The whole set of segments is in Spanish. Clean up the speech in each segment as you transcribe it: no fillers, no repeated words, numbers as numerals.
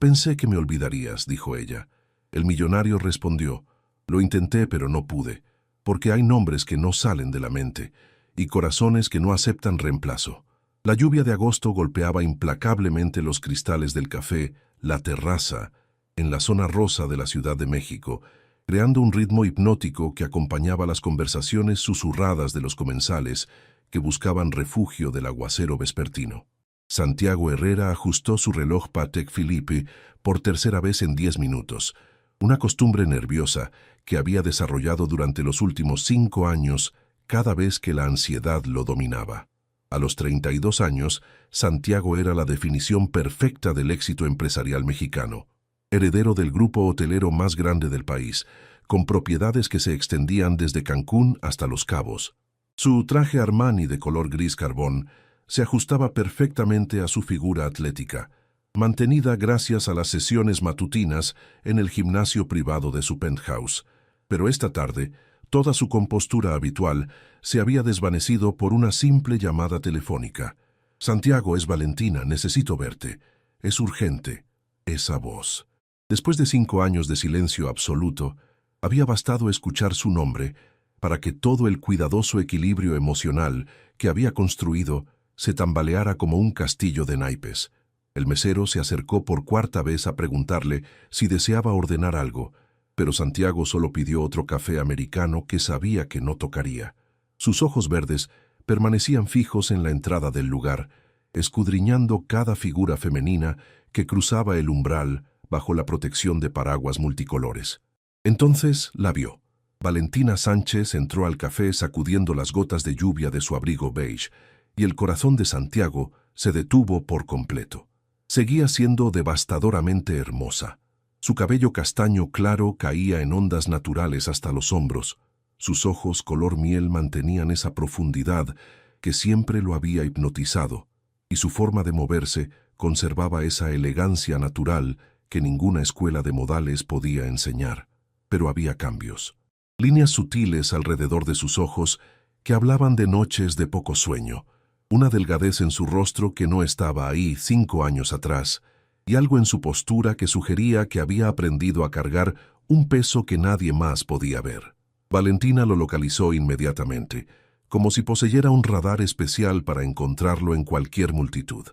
Pensé que me olvidarías, dijo ella. El millonario respondió, lo intenté pero no pude, porque hay nombres que no salen de la mente y corazones que no aceptan reemplazo. La lluvia de agosto golpeaba implacablemente los cristales del café, la terraza, en la zona rosa de la Ciudad de México, creando un ritmo hipnótico que acompañaba las conversaciones susurradas de los comensales que buscaban refugio del aguacero vespertino. Santiago Herrera ajustó su reloj Patek Philippe por tercera vez en 10 minutos, una costumbre nerviosa que había desarrollado durante los últimos 5 años cada vez que la ansiedad lo dominaba. A los 32 años, Santiago era la definición perfecta del éxito empresarial mexicano. Heredero del grupo hotelero más grande del país, con propiedades que se extendían desde Cancún hasta Los Cabos. Su traje Armani de color gris carbón se ajustaba perfectamente a su figura atlética, mantenida gracias a las sesiones matutinas en el gimnasio privado de su penthouse. Pero esta tarde, toda su compostura habitual se había desvanecido por una simple llamada telefónica. «Santiago, es Valentina, necesito verte. Es urgente». Esa voz. Después de 5 años de silencio absoluto, había bastado escuchar su nombre para que todo el cuidadoso equilibrio emocional que había construido se tambaleara como un castillo de naipes. El mesero se acercó por 4ª vez a preguntarle si deseaba ordenar algo, pero Santiago solo pidió otro café americano que sabía que no tocaría. Sus ojos verdes permanecían fijos en la entrada del lugar, escudriñando cada figura femenina que cruzaba el umbral bajo la protección de paraguas multicolores. Entonces la vio. Valentina Sánchez entró al café sacudiendo las gotas de lluvia de su abrigo beige, y el corazón de Santiago se detuvo por completo. Seguía siendo devastadoramente hermosa. Su cabello castaño claro caía en ondas naturales hasta los hombros. Sus ojos color miel mantenían esa profundidad que siempre lo había hipnotizado, y su forma de moverse conservaba esa elegancia natural que ninguna escuela de modales podía enseñar. Pero había cambios. Líneas sutiles alrededor de sus ojos que hablaban de noches de poco sueño, una delgadez en su rostro que no estaba ahí 5 años atrás, y algo en su postura que sugería que había aprendido a cargar un peso que nadie más podía ver. Valentina lo localizó inmediatamente, como si poseyera un radar especial para encontrarlo en cualquier multitud.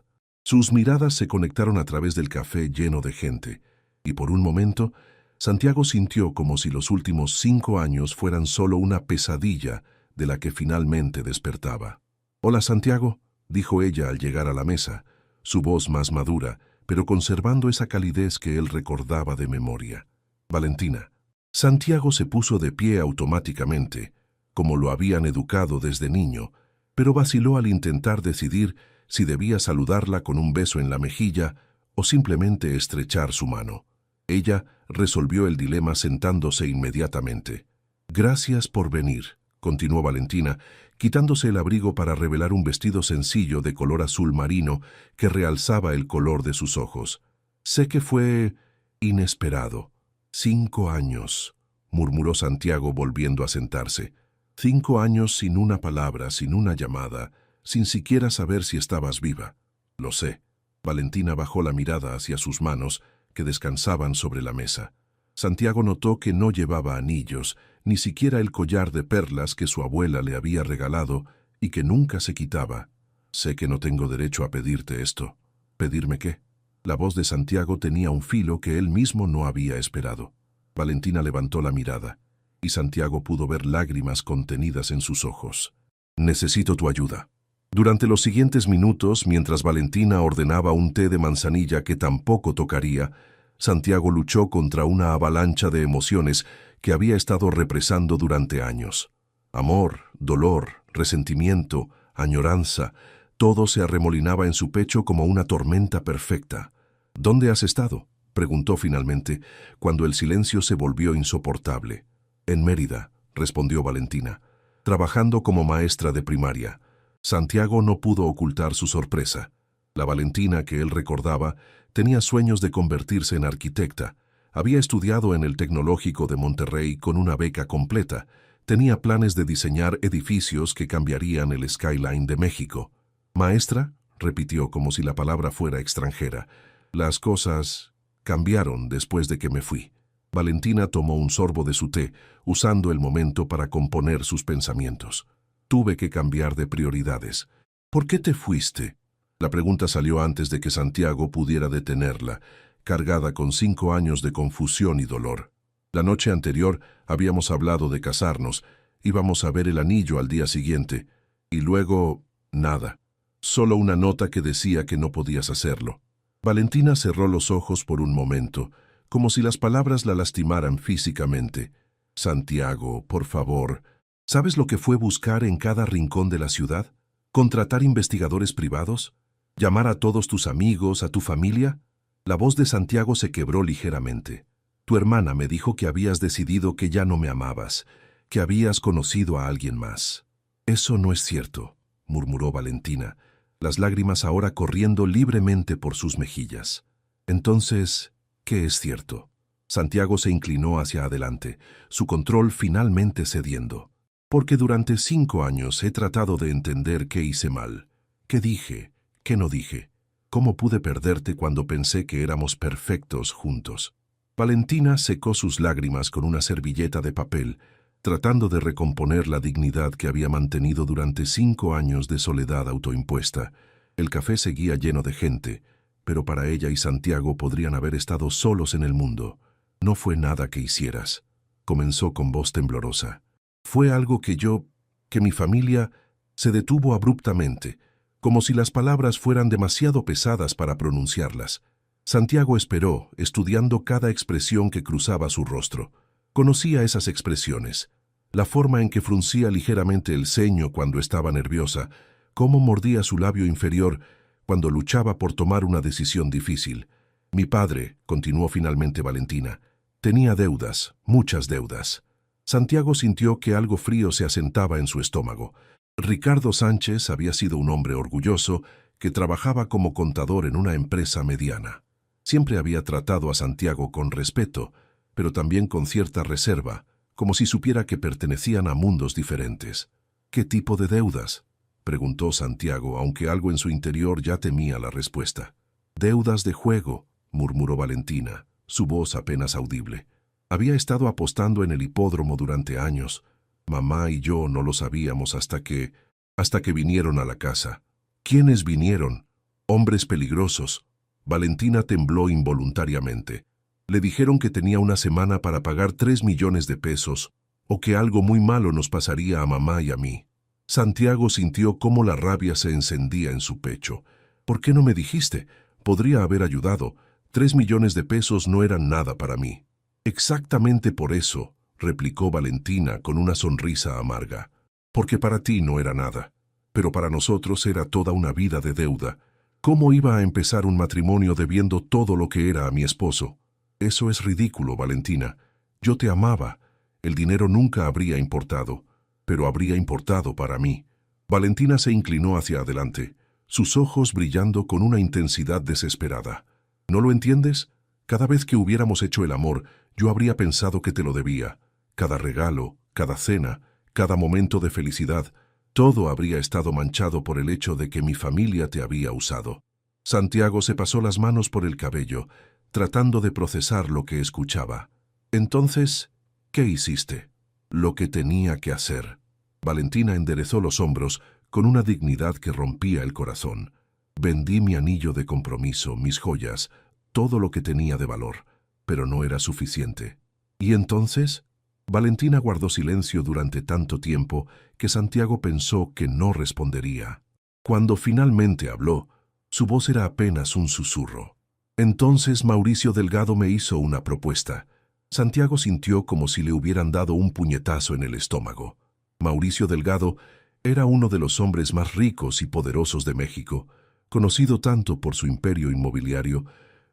Sus miradas se conectaron a través del café lleno de gente, y por un momento, Santiago sintió como si los últimos 5 años fueran solo una pesadilla de la que finalmente despertaba. «Hola, Santiago», dijo ella al llegar a la mesa, su voz más madura, pero conservando esa calidez que él recordaba de memoria. «Valentina». Santiago se puso de pie automáticamente, como lo habían educado desde niño, pero vaciló al intentar decidir si debía saludarla con un beso en la mejilla o simplemente estrechar su mano. Ella resolvió el dilema sentándose inmediatamente. «Gracias por venir», continuó Valentina, quitándose el abrigo para revelar un vestido sencillo de color azul marino que realzaba el color de sus ojos. «Sé que fue inesperado. 5 años», murmuró Santiago volviendo a sentarse. 5 años sin una palabra, sin una llamada, sin siquiera saber si estabas viva. «Lo sé». Valentina bajó la mirada hacia sus manos, que descansaban sobre la mesa. Santiago notó que no llevaba anillos, ni siquiera el collar de perlas que su abuela le había regalado y que nunca se quitaba. «Sé que no tengo derecho a pedirte esto». «¿Pedirme qué?». La voz de Santiago tenía un filo que él mismo no había esperado. Valentina levantó la mirada, y Santiago pudo ver lágrimas contenidas en sus ojos. «Necesito tu ayuda». Durante los siguientes minutos, mientras Valentina ordenaba un té de manzanilla que tampoco tocaría, Santiago luchó contra una avalancha de emociones que había estado represando durante años. Amor, dolor, resentimiento, añoranza, todo se arremolinaba en su pecho como una tormenta perfecta. «¿Dónde has estado?», preguntó finalmente, cuando el silencio se volvió insoportable. «En Mérida», respondió Valentina, «trabajando como maestra de primaria». Santiago no pudo ocultar su sorpresa. La Valentina que él recordaba tenía sueños de convertirse en arquitecta. Había estudiado en el Tecnológico de Monterrey con una beca completa. Tenía planes de diseñar edificios que cambiarían el skyline de México. «¿Maestra?», repitió como si la palabra fuera extranjera. «Las cosas Cambiaron después de que me fui. Valentina tomó un sorbo de su té, usando el momento para componer sus pensamientos. Tuve que cambiar de prioridades. ¿Por qué te fuiste? La pregunta salió antes de que Santiago pudiera detenerla, cargada con 5 años de confusión y dolor. La noche anterior habíamos hablado de casarnos, íbamos a ver el anillo al día siguiente, y luego, nada. Solo una nota que decía que no podías hacerlo. Valentina cerró los ojos por un momento, como si las palabras la lastimaran físicamente. Santiago, por favor, ¿sabes lo que fue buscar en cada rincón de la ciudad? ¿Contratar investigadores privados? ¿Llamar a todos tus amigos, a tu familia? La voz de Santiago se quebró ligeramente. Tu hermana me dijo que habías decidido que ya no me amabas, que habías conocido a alguien más. Eso no es cierto, murmuró Valentina, las lágrimas ahora corriendo libremente por sus mejillas. Entonces, ¿qué es cierto? Santiago se inclinó hacia adelante, su control finalmente cediendo. Porque durante 5 años he tratado de entender qué hice mal, qué dije, qué no dije, cómo pude perderte cuando pensé que éramos perfectos juntos. Valentina secó sus lágrimas con una servilleta de papel, tratando de recomponer la dignidad que había mantenido durante 5 años de soledad autoimpuesta. El café seguía lleno de gente, pero para ella y Santiago podrían haber estado solos en el mundo. No fue nada que hicieras, comenzó con voz temblorosa. Fue algo que mi familia, se detuvo abruptamente, como si las palabras fueran demasiado pesadas para pronunciarlas. Santiago esperó, estudiando cada expresión que cruzaba su rostro. Conocía esas expresiones, la forma en que fruncía ligeramente el ceño cuando estaba nerviosa, cómo mordía su labio inferior cuando luchaba por tomar una decisión difícil. Mi padre, continuó finalmente Valentina, tenía deudas, muchas deudas. Santiago sintió que algo frío se asentaba en su estómago. Ricardo Sánchez había sido un hombre orgulloso que trabajaba como contador en una empresa mediana. Siempre había tratado a Santiago con respeto, pero también con cierta reserva, como si supiera que pertenecían a mundos diferentes. ¿Qué tipo de deudas?, preguntó Santiago, aunque algo en su interior ya temía la respuesta. Deudas de juego, murmuró Valentina, su voz apenas audible. Había estado apostando en el hipódromo durante años. Mamá y yo no lo sabíamos hasta que vinieron a la casa. ¿Quiénes vinieron? Hombres peligrosos. Valentina tembló involuntariamente. Le dijeron que tenía una semana para pagar 3 millones de pesos, o que algo muy malo nos pasaría a mamá y a mí. Santiago sintió cómo la rabia se encendía en su pecho. ¿Por qué no me dijiste? Podría haber ayudado. 3 millones de pesos no eran nada para mí. Exactamente por eso, replicó Valentina con una sonrisa amarga. Porque para ti no era nada, pero para nosotros era toda una vida de deuda. ¿Cómo iba a empezar un matrimonio debiendo todo lo que era a mi esposo? Eso es ridículo, Valentina. Yo te amaba. El dinero nunca habría importado, pero habría importado para mí. Valentina se inclinó hacia adelante, sus ojos brillando con una intensidad desesperada. ¿No lo entiendes? Cada vez que hubiéramos hecho el amor, yo habría pensado que te lo debía. Cada regalo, cada cena, cada momento de felicidad, todo habría estado manchado por el hecho de que mi familia te había usado. Santiago se pasó las manos por el cabello, tratando de procesar lo que escuchaba. Entonces, ¿qué hiciste? Lo que tenía que hacer. Valentina enderezó los hombros con una dignidad que rompía el corazón. Vendí mi anillo de compromiso, mis joyas, todo lo que tenía de valor, pero no era suficiente. ¿Y entonces? Valentina guardó silencio durante tanto tiempo que Santiago pensó que no respondería. Cuando finalmente habló, su voz era apenas un susurro. Entonces Mauricio Delgado me hizo una propuesta. Santiago sintió como si le hubieran dado un puñetazo en el estómago. Mauricio Delgado era uno de los hombres más ricos y poderosos de México, conocido tanto por su imperio inmobiliario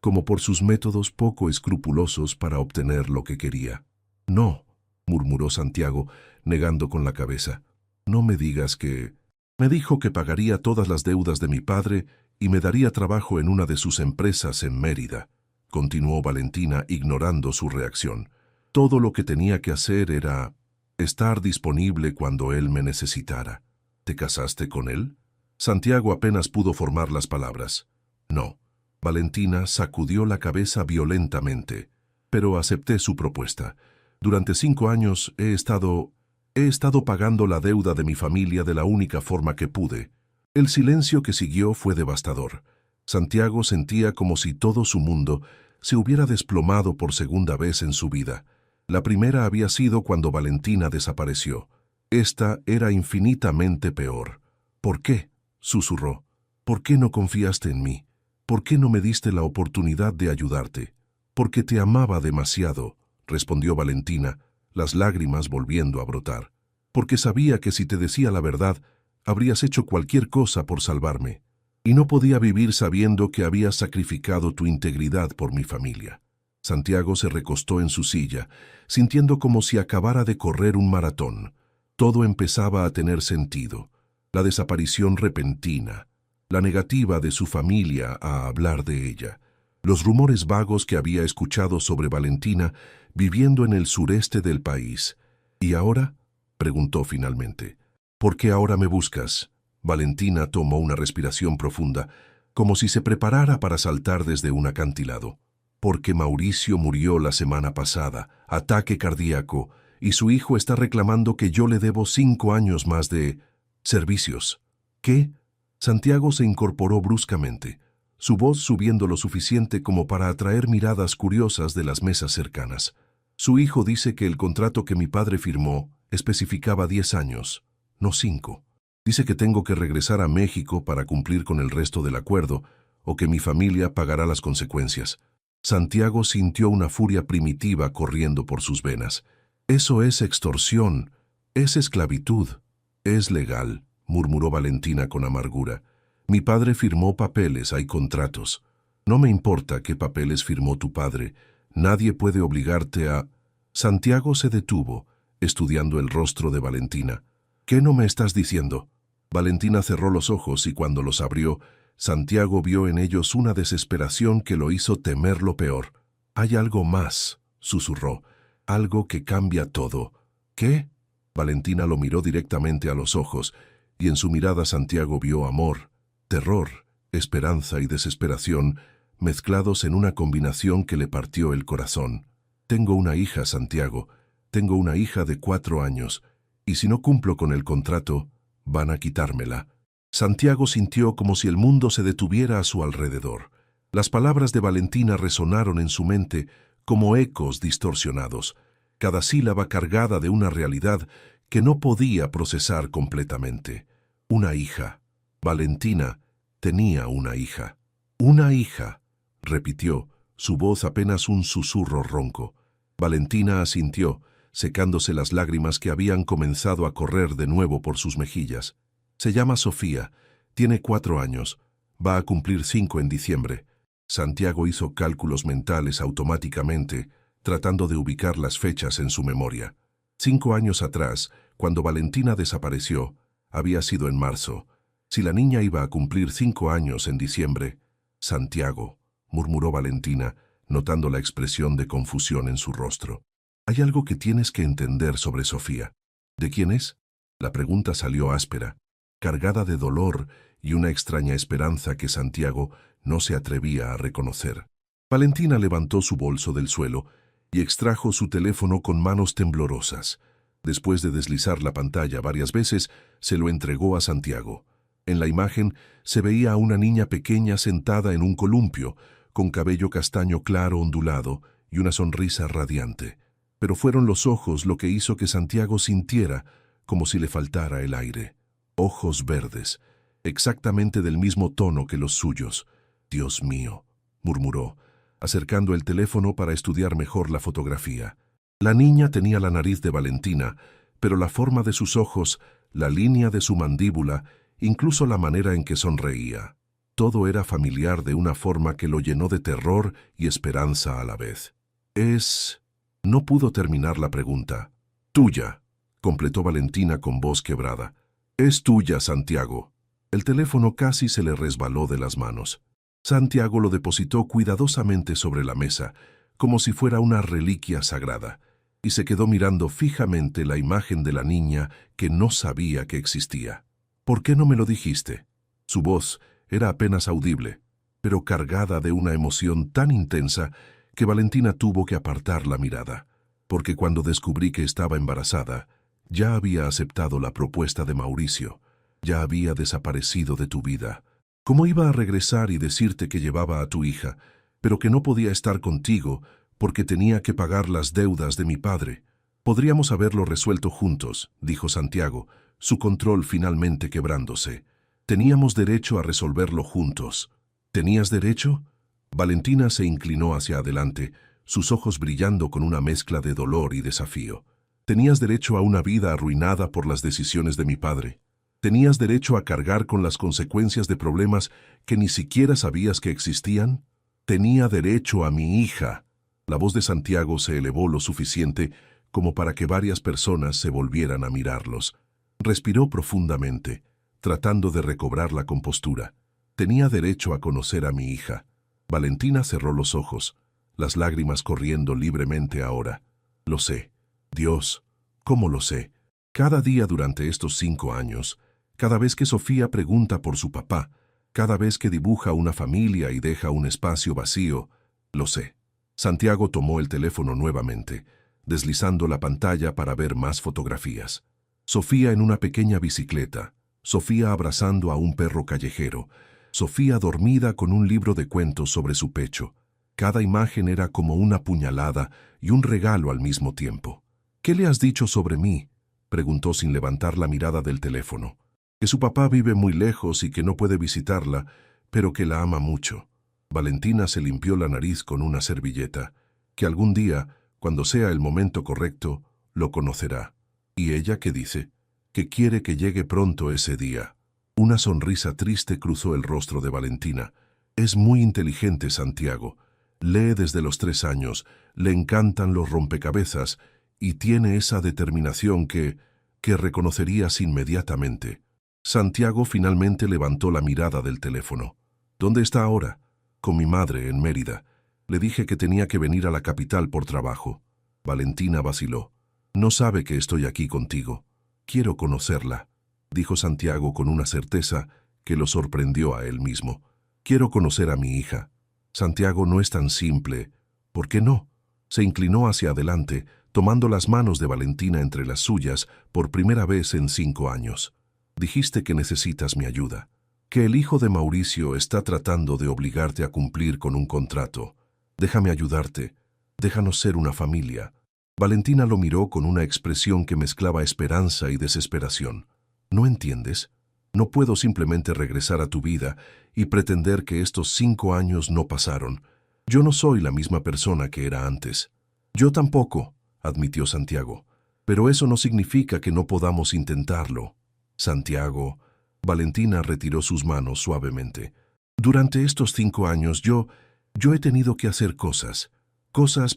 como por sus métodos poco escrupulosos para obtener lo que quería. No, murmuró Santiago, negando con la cabeza. No me digas que... Me dijo que pagaría todas las deudas de mi padre y me daría trabajo en una de sus empresas en Mérida, continuó Valentina, ignorando su reacción. Todo lo que tenía que hacer era estar disponible cuando él me necesitara. ¿Te casaste con él? Santiago apenas pudo formar las palabras. No, Valentina sacudió la cabeza violentamente, pero acepté su propuesta. Durante 5 años he estado pagando la deuda de mi familia de la única forma que pude. El silencio que siguió fue devastador. Santiago sentía como si todo su mundo se hubiera desplomado por segunda vez en su vida. La primera había sido cuando Valentina desapareció. Esta era infinitamente peor. ¿Por qué?, susurró. ¿Por qué no confiaste en mí? ¿Por qué no me diste la oportunidad de ayudarte? Porque te amaba demasiado, respondió Valentina, las lágrimas volviendo a brotar. Porque sabía que si te decía la verdad, habrías hecho cualquier cosa por salvarme. Y no podía vivir sabiendo que habías sacrificado tu integridad por mi familia. Santiago se recostó en su silla, sintiendo como si acabara de correr un maratón. Todo empezaba a tener sentido. La desaparición repentina, la negativa de su familia a hablar de ella, los rumores vagos que había escuchado sobre Valentina viviendo en el sureste del país. ¿Y ahora?, preguntó finalmente. ¿Por qué ahora me buscas? Valentina tomó una respiración profunda, como si se preparara para saltar desde un acantilado. Porque Mauricio murió la semana pasada, ataque cardíaco, y su hijo está reclamando que yo le debo 5 años más de servicios. ¿Qué? Santiago se incorporó bruscamente, su voz subiendo lo suficiente como para atraer miradas curiosas de las mesas cercanas. Su hijo dice que el contrato que mi padre firmó especificaba 10 años, no 5. Dice que tengo que regresar a México para cumplir con el resto del acuerdo, o que mi familia pagará las consecuencias. Santiago sintió una furia primitiva corriendo por sus venas. Eso es extorsión, es esclavitud, es legal, murmuró Valentina con amargura. Mi padre firmó papeles, hay contratos. No me importa qué papeles firmó tu padre, nadie puede obligarte a... Santiago se detuvo, estudiando el rostro de Valentina. ¿Qué no me estás diciendo? Valentina cerró los ojos y cuando los abrió, Santiago vio en ellos una desesperación que lo hizo temer lo peor. Hay algo más, susurró, algo que cambia todo. ¿Qué? Valentina lo miró directamente a los ojos, y en su mirada Santiago vio amor, terror, esperanza y desesperación, mezclados en una combinación que le partió el corazón. Tengo una hija, Santiago, tengo una hija de 4 años, y si no cumplo con el contrato, van a quitármela. Santiago sintió como si el mundo se detuviera a su alrededor. Las palabras de Valentina resonaron en su mente como ecos distorsionados, cada sílaba cargada de una realidad que no podía procesar completamente. Una hija. Valentina tenía una hija. Una hija, repitió, su voz apenas un susurro ronco. Valentina asintió, secándose las lágrimas que habían comenzado a correr de nuevo por sus mejillas. Se llama Sofía, tiene 4 años, va a cumplir 5 en diciembre. Santiago hizo cálculos mentales automáticamente, tratando de ubicar las fechas en su memoria. 5 años atrás, cuando Valentina desapareció, había sido en marzo. Si la niña iba a cumplir 5 años en diciembre... Santiago, murmuró Valentina, notando la expresión de confusión en su rostro. Hay algo que tienes que entender sobre Sofía. ¿De quién es? La pregunta salió áspera, cargada de dolor y una extraña esperanza que Santiago no se atrevía a reconocer. Valentina levantó su bolso del suelo y extrajo su teléfono con manos temblorosas. Después de deslizar la pantalla varias veces, se lo entregó a Santiago. En la imagen se veía a una niña pequeña sentada en un columpio, con cabello castaño claro ondulado y una sonrisa radiante. Pero fueron los ojos lo que hizo que Santiago sintiera como si le faltara el aire. Ojos verdes, exactamente del mismo tono que los suyos. Dios mío, murmuró, acercando el teléfono para estudiar mejor la fotografía. La niña tenía la nariz de Valentina, pero la forma de sus ojos, la línea de su mandíbula, incluso la manera en que sonreía. Todo era familiar de una forma que lo llenó de terror y esperanza a la vez. Es... No pudo terminar la pregunta. Tuya, completó Valentina con voz quebrada. Es tuya, Santiago. El teléfono casi se le resbaló de las manos. Santiago lo depositó cuidadosamente sobre la mesa, como si fuera una reliquia sagrada, y se quedó mirando fijamente la imagen de la niña que no sabía que existía. ¿Por qué no me lo dijiste? Su voz era apenas audible. pero cargada de una emoción tan intensa que Valentina tuvo que apartar la mirada, porque cuando descubrí que estaba embarazada, ya había aceptado la propuesta de Mauricio, ya había desaparecido de tu vida. ¿Cómo iba a regresar y decirte que llevaba a tu hija, pero que no podía estar contigo porque tenía que pagar las deudas de mi padre? Podríamos haberlo resuelto juntos, dijo Santiago, su control finalmente quebrándose. Teníamos derecho a resolverlo juntos. ¿Tenías derecho? Valentina se inclinó hacia adelante, sus ojos brillando con una mezcla de dolor y desafío. Tenías derecho a una vida arruinada por las decisiones de mi padre. Tenías derecho a cargar con las consecuencias de problemas que ni siquiera sabías que existían. Tenía derecho a mi hija. La voz de Santiago se elevó lo suficiente como para que varias personas se volvieran a mirarlos. Respiró profundamente, tratando de recobrar la compostura. Tenía derecho a conocer a mi hija. Valentina cerró los ojos, las lágrimas corriendo libremente ahora. Lo sé. Dios, ¿cómo lo sé? Cada día durante estos 5 años, cada vez que Sofía pregunta por su papá, cada vez que dibuja una familia y deja un espacio vacío, lo sé. Santiago tomó el teléfono nuevamente, deslizando la pantalla para ver más fotografías. Sofía en una pequeña bicicleta, Sofía abrazando a un perro callejero, Sofía dormida con un libro de cuentos sobre su pecho. Cada imagen era como una puñalada y un regalo al mismo tiempo. ¿Qué le has dicho sobre mí?, preguntó sin levantar la mirada del teléfono. Que su papá vive muy lejos y que no puede visitarla, pero que la ama mucho. Valentina se limpió la nariz con una servilleta. Que algún día, cuando sea el momento correcto, lo conocerá. ¿Y ella qué dice? Que quiere que llegue pronto ese día. Una sonrisa triste cruzó el rostro de Valentina. Es muy inteligente, Santiago. Lee desde los 3 años, le encantan los rompecabezas y tiene esa determinación que reconocerías inmediatamente. Santiago finalmente levantó la mirada del teléfono. ¿Dónde está ahora? Con mi madre, en Mérida. Le dije que tenía que venir a la capital por trabajo. Valentina vaciló. No sabe que estoy aquí contigo. Quiero conocerla, dijo Santiago con una certeza que lo sorprendió a él mismo. Quiero conocer a mi hija. Santiago, no es tan simple. ¿Por qué no? Se inclinó hacia adelante, tomando las manos de Valentina entre las suyas por primera vez en 5 años. Dijiste que necesitas mi ayuda, que el hijo de Mauricio está tratando de obligarte a cumplir con un contrato. Déjame ayudarte. Déjanos ser una familia. Valentina lo miró con una expresión que mezclaba esperanza y desesperación. ¿No entiendes? No puedo simplemente regresar a tu vida y pretender que estos 5 años no pasaron. Yo no soy la misma persona que era antes. Yo tampoco, admitió Santiago. Pero eso no significa que no podamos intentarlo. Santiago, Valentina retiró sus manos suavemente. Durante estos 5 años yo he tenido que hacer cosas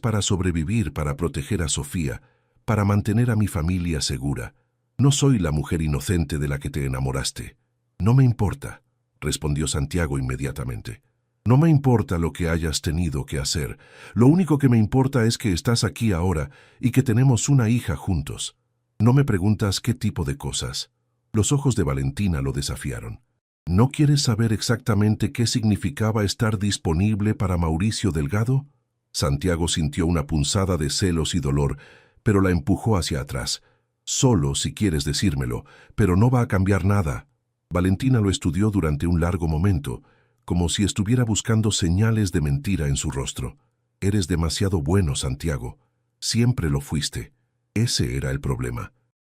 para sobrevivir, para proteger a Sofía, para mantener a mi familia segura. No soy la mujer inocente de la que te enamoraste. No me importa, respondió Santiago inmediatamente. No me importa lo que hayas tenido que hacer. Lo único que me importa es que estás aquí ahora y que tenemos una hija juntos. No me preguntas qué tipo de cosas. Los ojos de Valentina lo desafiaron. ¿No quieres saber exactamente qué significaba estar disponible para Mauricio Delgado? Santiago sintió una punzada de celos y dolor, pero la empujó hacia atrás. Solo si quieres decírmelo, pero no va a cambiar nada. Valentina lo estudió durante un largo momento, como si estuviera buscando señales de mentira en su rostro. Eres demasiado bueno, Santiago. Siempre lo fuiste. Ese era el problema.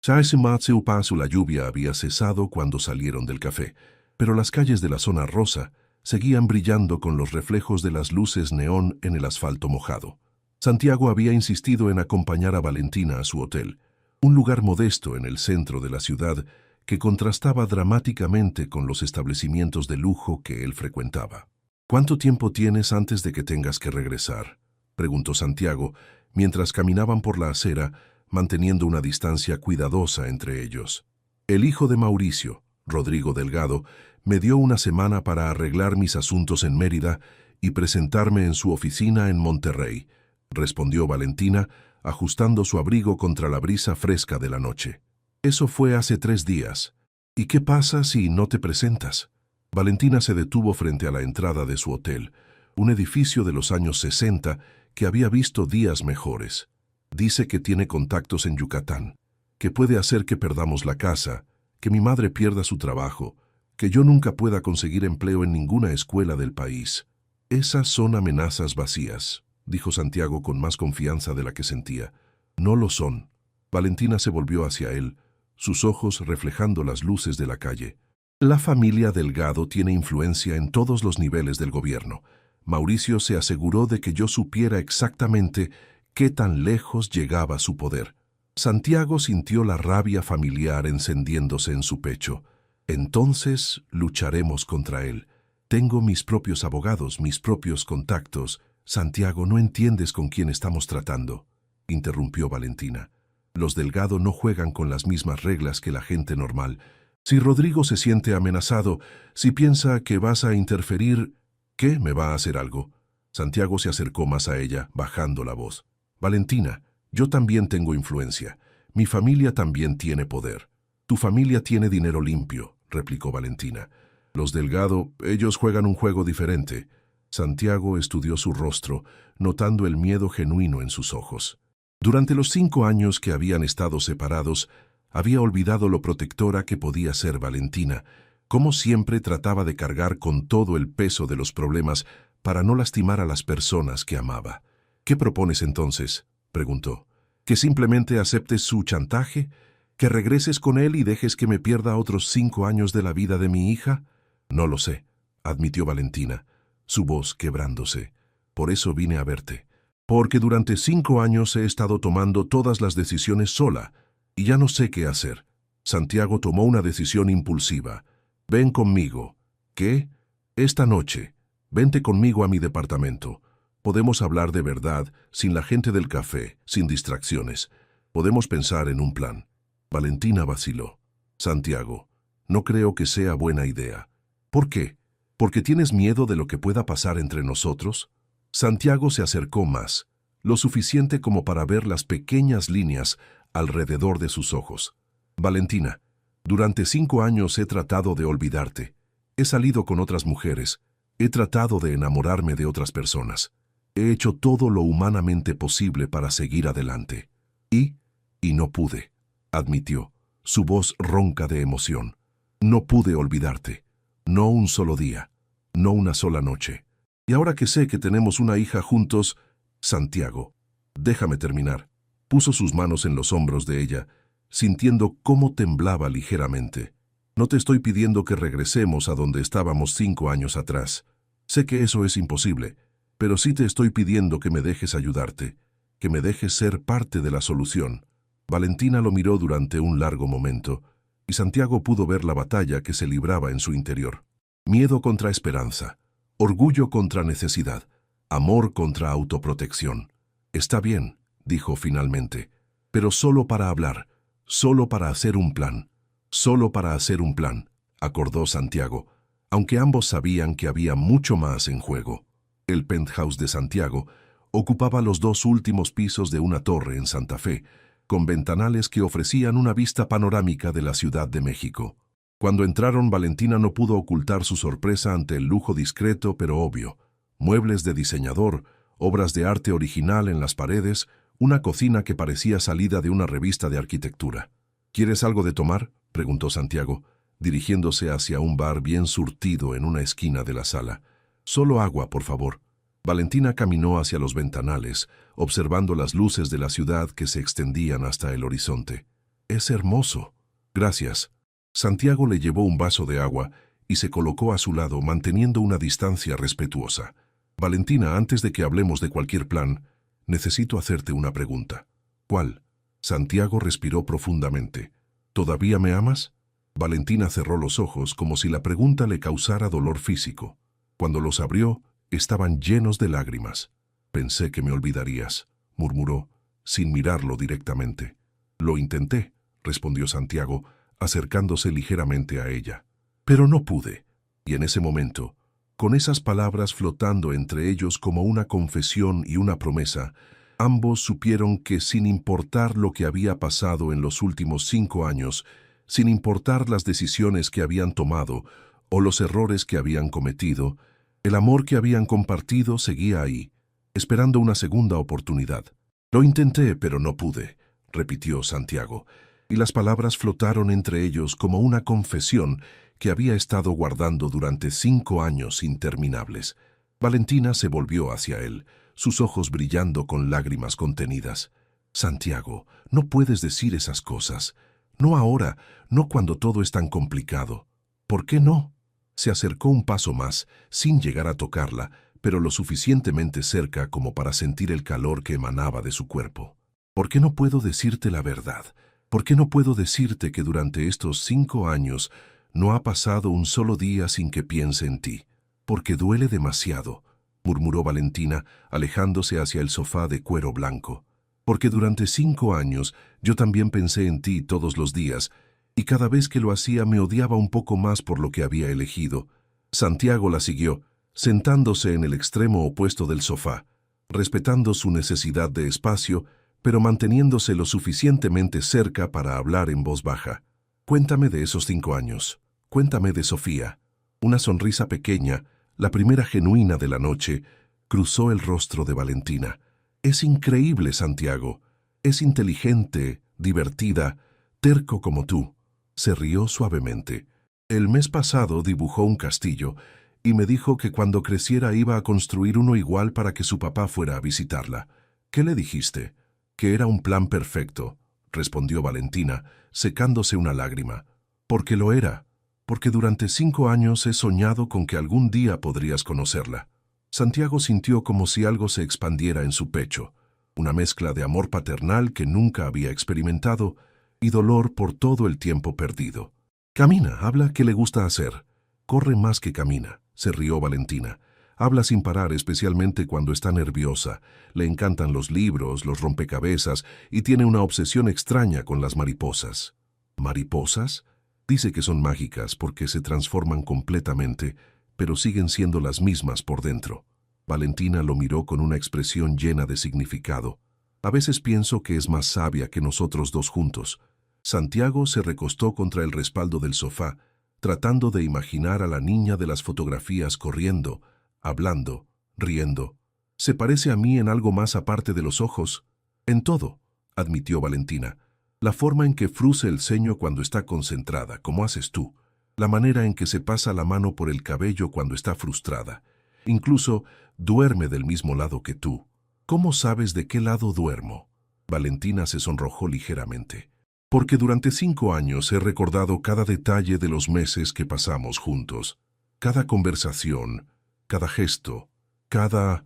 La lluvia había cesado cuando salieron del café, pero las calles de la zona rosa seguían brillando con los reflejos de las luces neón en el asfalto mojado. Santiago había insistido en acompañar a Valentina a su hotel, un lugar modesto en el centro de la ciudad que contrastaba dramáticamente con los establecimientos de lujo que él frecuentaba. ¿Cuánto tiempo tienes antes de que tengas que regresar?, preguntó Santiago, mientras caminaban por la acera, manteniendo una distancia cuidadosa entre ellos. El hijo de Mauricio, Rodrigo Delgado, me dio una semana para arreglar mis asuntos en Mérida y presentarme en su oficina en Monterrey, respondió Valentina, ajustando su abrigo contra la brisa fresca de la noche. Eso fue hace 3 días. ¿Y qué pasa si no te presentas? Valentina se detuvo frente a la entrada de su hotel, un edificio de los años 60 que había visto días mejores. Dice que tiene contactos en Yucatán, que puede hacer que perdamos la casa, que mi madre pierda su trabajo, que yo nunca pueda conseguir empleo en ninguna escuela del país. Esas son amenazas vacías, dijo Santiago con más confianza de la que sentía. No lo son. Valentina se volvió hacia él, sus ojos reflejando las luces de la calle. La familia Delgado tiene influencia en todos los niveles del gobierno. Mauricio se aseguró de que yo supiera exactamente qué tan lejos llegaba su poder. Santiago sintió la rabia familiar encendiéndose en su pecho. Entonces lucharemos contra él. Tengo mis propios abogados, mis propios contactos. Santiago, no entiendes con quién estamos tratando, interrumpió Valentina. Los Delgado no juegan con las mismas reglas que la gente normal. Si Rodrigo se siente amenazado, si piensa que vas a interferir, ¿qué? ¿Me va a hacer algo? Santiago se acercó más a ella, bajando la voz. Valentina, yo también tengo influencia. Mi familia también tiene poder. Tu familia tiene dinero limpio, replicó Valentina. Los Delgado, ellos juegan un juego diferente. Santiago estudió su rostro, notando el miedo genuino en sus ojos. Durante los 5 años que habían estado separados, había olvidado lo protectora que podía ser Valentina, cómo siempre trataba de cargar con todo el peso de los problemas para no lastimar a las personas que amaba. ¿Qué propones entonces?, preguntó. ¿Que simplemente aceptes su chantaje? ¿Que regreses con él y dejes que me pierda otros 5 años de la vida de mi hija? No lo sé, admitió Valentina, su voz quebrándose. Por eso vine a verte. Porque durante 5 años he estado tomando todas las decisiones sola, y ya no sé qué hacer. Santiago tomó una decisión impulsiva. Ven conmigo. ¿Qué? Esta noche. Vente conmigo a mi departamento. Podemos hablar de verdad, sin la gente del café, sin distracciones. Podemos pensar en un plan. Valentina vaciló. Santiago, no creo que sea buena idea. ¿Por qué? ¿Porque tienes miedo de lo que pueda pasar entre nosotros? Santiago se acercó más, lo suficiente como para ver las pequeñas líneas alrededor de sus ojos. Valentina, durante 5 años he tratado de olvidarte. He salido con otras mujeres. He tratado de enamorarme de otras personas. He hecho todo lo humanamente posible para seguir adelante. Y no pude, admitió, su voz ronca de emoción. No pude olvidarte. No un solo día. No una sola noche. Y ahora que sé que tenemos una hija juntos, Santiago, déjame terminar. Puso sus manos en los hombros de ella, sintiendo cómo temblaba ligeramente. No te estoy pidiendo que regresemos a donde estábamos 5 años atrás. Sé que eso es imposible, pero sí te estoy pidiendo que me dejes ayudarte, que me dejes ser parte de la solución. Valentina lo miró durante un largo momento, y Santiago pudo ver la batalla que se libraba en su interior. Miedo contra esperanza, orgullo contra necesidad, amor contra autoprotección. Está bien, dijo finalmente, pero solo para hablar, solo para hacer un plan, solo para hacer un plan, acordó Santiago, aunque ambos sabían que había mucho más en juego. El penthouse de Santiago ocupaba los 2 últimos pisos de una torre en Santa Fe, con ventanales que ofrecían una vista panorámica de la Ciudad de México. Cuando entraron, Valentina no pudo ocultar su sorpresa ante el lujo discreto pero obvio. Muebles de diseñador, obras de arte original en las paredes, una cocina que parecía salida de una revista de arquitectura. ¿Quieres algo de tomar?, preguntó Santiago, dirigiéndose hacia un bar bien surtido en una esquina de la sala. Solo agua, por favor. Valentina caminó hacia los ventanales, observando las luces de la ciudad que se extendían hasta el horizonte. Es hermoso. Gracias. Santiago le llevó un vaso de agua y se colocó a su lado, manteniendo una distancia respetuosa. Valentina, antes de que hablemos de cualquier plan, necesito hacerte una pregunta. ¿Cuál? Santiago respiró profundamente. ¿Todavía me amas? Valentina cerró los ojos como si la pregunta le causara dolor físico. Cuando los abrió, estaban llenos de lágrimas. Pensé que me olvidarías, murmuró, sin mirarlo directamente. Lo intenté, respondió Santiago, acercándose ligeramente a ella. Pero no pude. Y en ese momento, con esas palabras flotando entre ellos como una confesión y una promesa, ambos supieron que sin importar lo que había pasado en los últimos 5 años, sin importar las decisiones que habían tomado o los errores que habían cometido, el amor que habían compartido seguía ahí, esperando una segunda oportunidad. Lo intenté, pero no pude, repitió Santiago, y las palabras flotaron entre ellos como una confesión que había estado guardando durante 5 años interminables. Valentina se volvió hacia él, sus ojos brillando con lágrimas contenidas. Santiago, no puedes decir esas cosas. No ahora, no cuando todo es tan complicado. ¿Por qué no? Se acercó un paso más, sin llegar a tocarla, pero lo suficientemente cerca como para sentir el calor que emanaba de su cuerpo. ¿Por qué no puedo decirte la verdad? ¿Por qué no puedo decirte que durante estos 5 años no ha pasado un solo día sin que piense en ti? Porque duele demasiado, murmuró Valentina, alejándose hacia el sofá de cuero blanco. Porque durante 5 años yo también pensé en ti todos los días, y cada vez que lo hacía me odiaba un poco más por lo que había elegido. Santiago la siguió, sentándose en el extremo opuesto del sofá, respetando su necesidad de espacio, pero manteniéndose lo suficientemente cerca para hablar en voz baja. Cuéntame de esos 5 años. Cuéntame de Sofía. Una sonrisa pequeña, la primera genuina de la noche, cruzó el rostro de Valentina. Es increíble, Santiago. Es inteligente, divertida, terco como tú. Se rió suavemente. El mes pasado dibujó un castillo y me dijo que cuando creciera iba a construir uno igual para que su papá fuera a visitarla. ¿Qué le dijiste? Que era un plan perfecto, respondió Valentina, secándose una lágrima. Porque lo era. Porque durante 5 años he soñado con que algún día podrías conocerla. Santiago sintió como si algo se expandiera en su pecho, una mezcla de amor paternal que nunca había experimentado y dolor por todo el tiempo perdido. Camina, habla, ¿qué le gusta hacer? Corre más que camina, se rió Valentina. Habla sin parar, especialmente cuando está nerviosa. Le encantan los libros, los rompecabezas y tiene una obsesión extraña con las mariposas. ¿Mariposas? Dice que son mágicas porque se transforman completamente, pero siguen siendo las mismas por dentro. Valentina lo miró con una expresión llena de significado. A veces pienso que es más sabia que nosotros dos juntos. Santiago se recostó contra el respaldo del sofá, tratando de imaginar a la niña de las fotografías corriendo, hablando, riendo. ¿Se parece a mí en algo más aparte de los ojos? En todo, admitió Valentina. La forma en que frunce el ceño cuando está concentrada, como haces tú. La manera en que se pasa la mano por el cabello cuando está frustrada. Incluso duerme del mismo lado que tú. ¿Cómo sabes de qué lado duermo? Valentina se sonrojó ligeramente. Porque durante 5 años he recordado cada detalle de los meses que pasamos juntos. Cada conversación, cada gesto, cada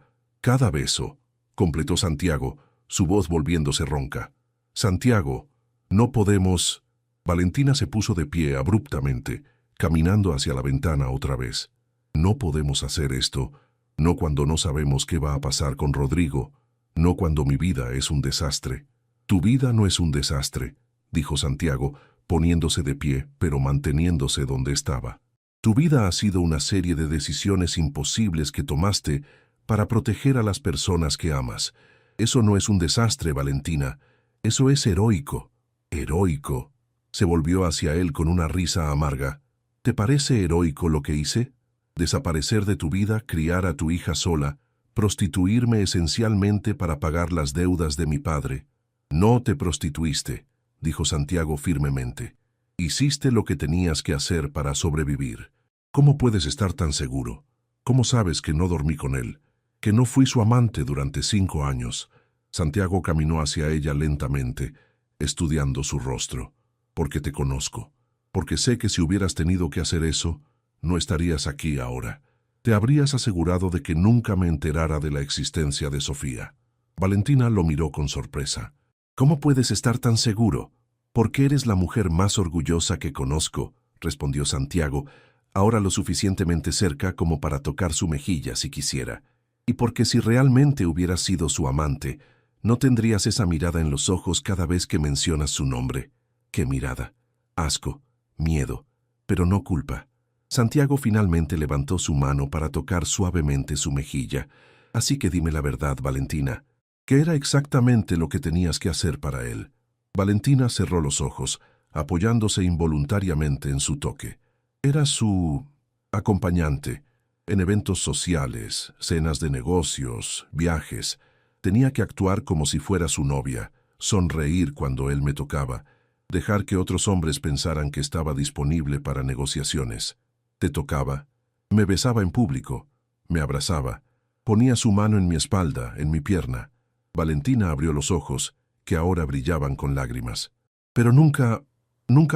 beso, completó Santiago, su voz volviéndose ronca. Santiago, no podemos... Valentina se puso de pie abruptamente, caminando hacia la ventana otra vez. No podemos hacer esto, no cuando no sabemos qué va a pasar con Rodrigo, no cuando mi vida es un desastre. Tu vida no es un desastre, dijo Santiago, poniéndose de pie, pero manteniéndose donde estaba. Tu vida ha sido una serie de decisiones imposibles que tomaste para proteger a las personas que amas. Eso no es un desastre, Valentina. Eso es heroico. Heroico. Se volvió hacia él con una risa amarga. ¿Te parece heroico lo que hice? Desaparecer de tu vida, criar a tu hija sola, prostituirme esencialmente para pagar las deudas de mi padre. No te prostituiste, dijo Santiago firmemente. Hiciste lo que tenías que hacer para sobrevivir. ¿Cómo puedes estar tan seguro? ¿Cómo sabes que no dormí con él? Que no fui su amante durante 5 años. Santiago caminó hacia ella lentamente, estudiando su rostro. Porque te conozco. Porque sé que si hubieras tenido que hacer eso, no estarías aquí ahora. Te habrías asegurado de que nunca me enterara de la existencia de Sofía. Valentina lo miró con sorpresa. ¿Cómo puedes estar tan seguro? Porque eres la mujer más orgullosa que conozco, respondió Santiago, ahora lo suficientemente cerca como para tocar su mejilla si quisiera. Y porque si realmente hubieras sido su amante, no tendrías esa mirada en los ojos cada vez que mencionas su nombre. ¿Qué mirada? Asco, miedo, pero no culpa. Santiago finalmente levantó su mano para tocar suavemente su mejilla. Así que dime la verdad, Valentina. ¿Qué era exactamente lo que tenías que hacer para él? Valentina cerró los ojos, apoyándose involuntariamente en su toque. Era su acompañante, en eventos sociales, cenas de negocios, viajes. Tenía que actuar como si fuera su novia, sonreír cuando él me tocaba, dejar que otros hombres pensaran que estaba disponible para negociaciones. Te tocaba, me besaba en público, me abrazaba, ponía su mano en mi espalda, en mi pierna. Valentina abrió los ojos, que ahora brillaban con lágrimas. Pero nunca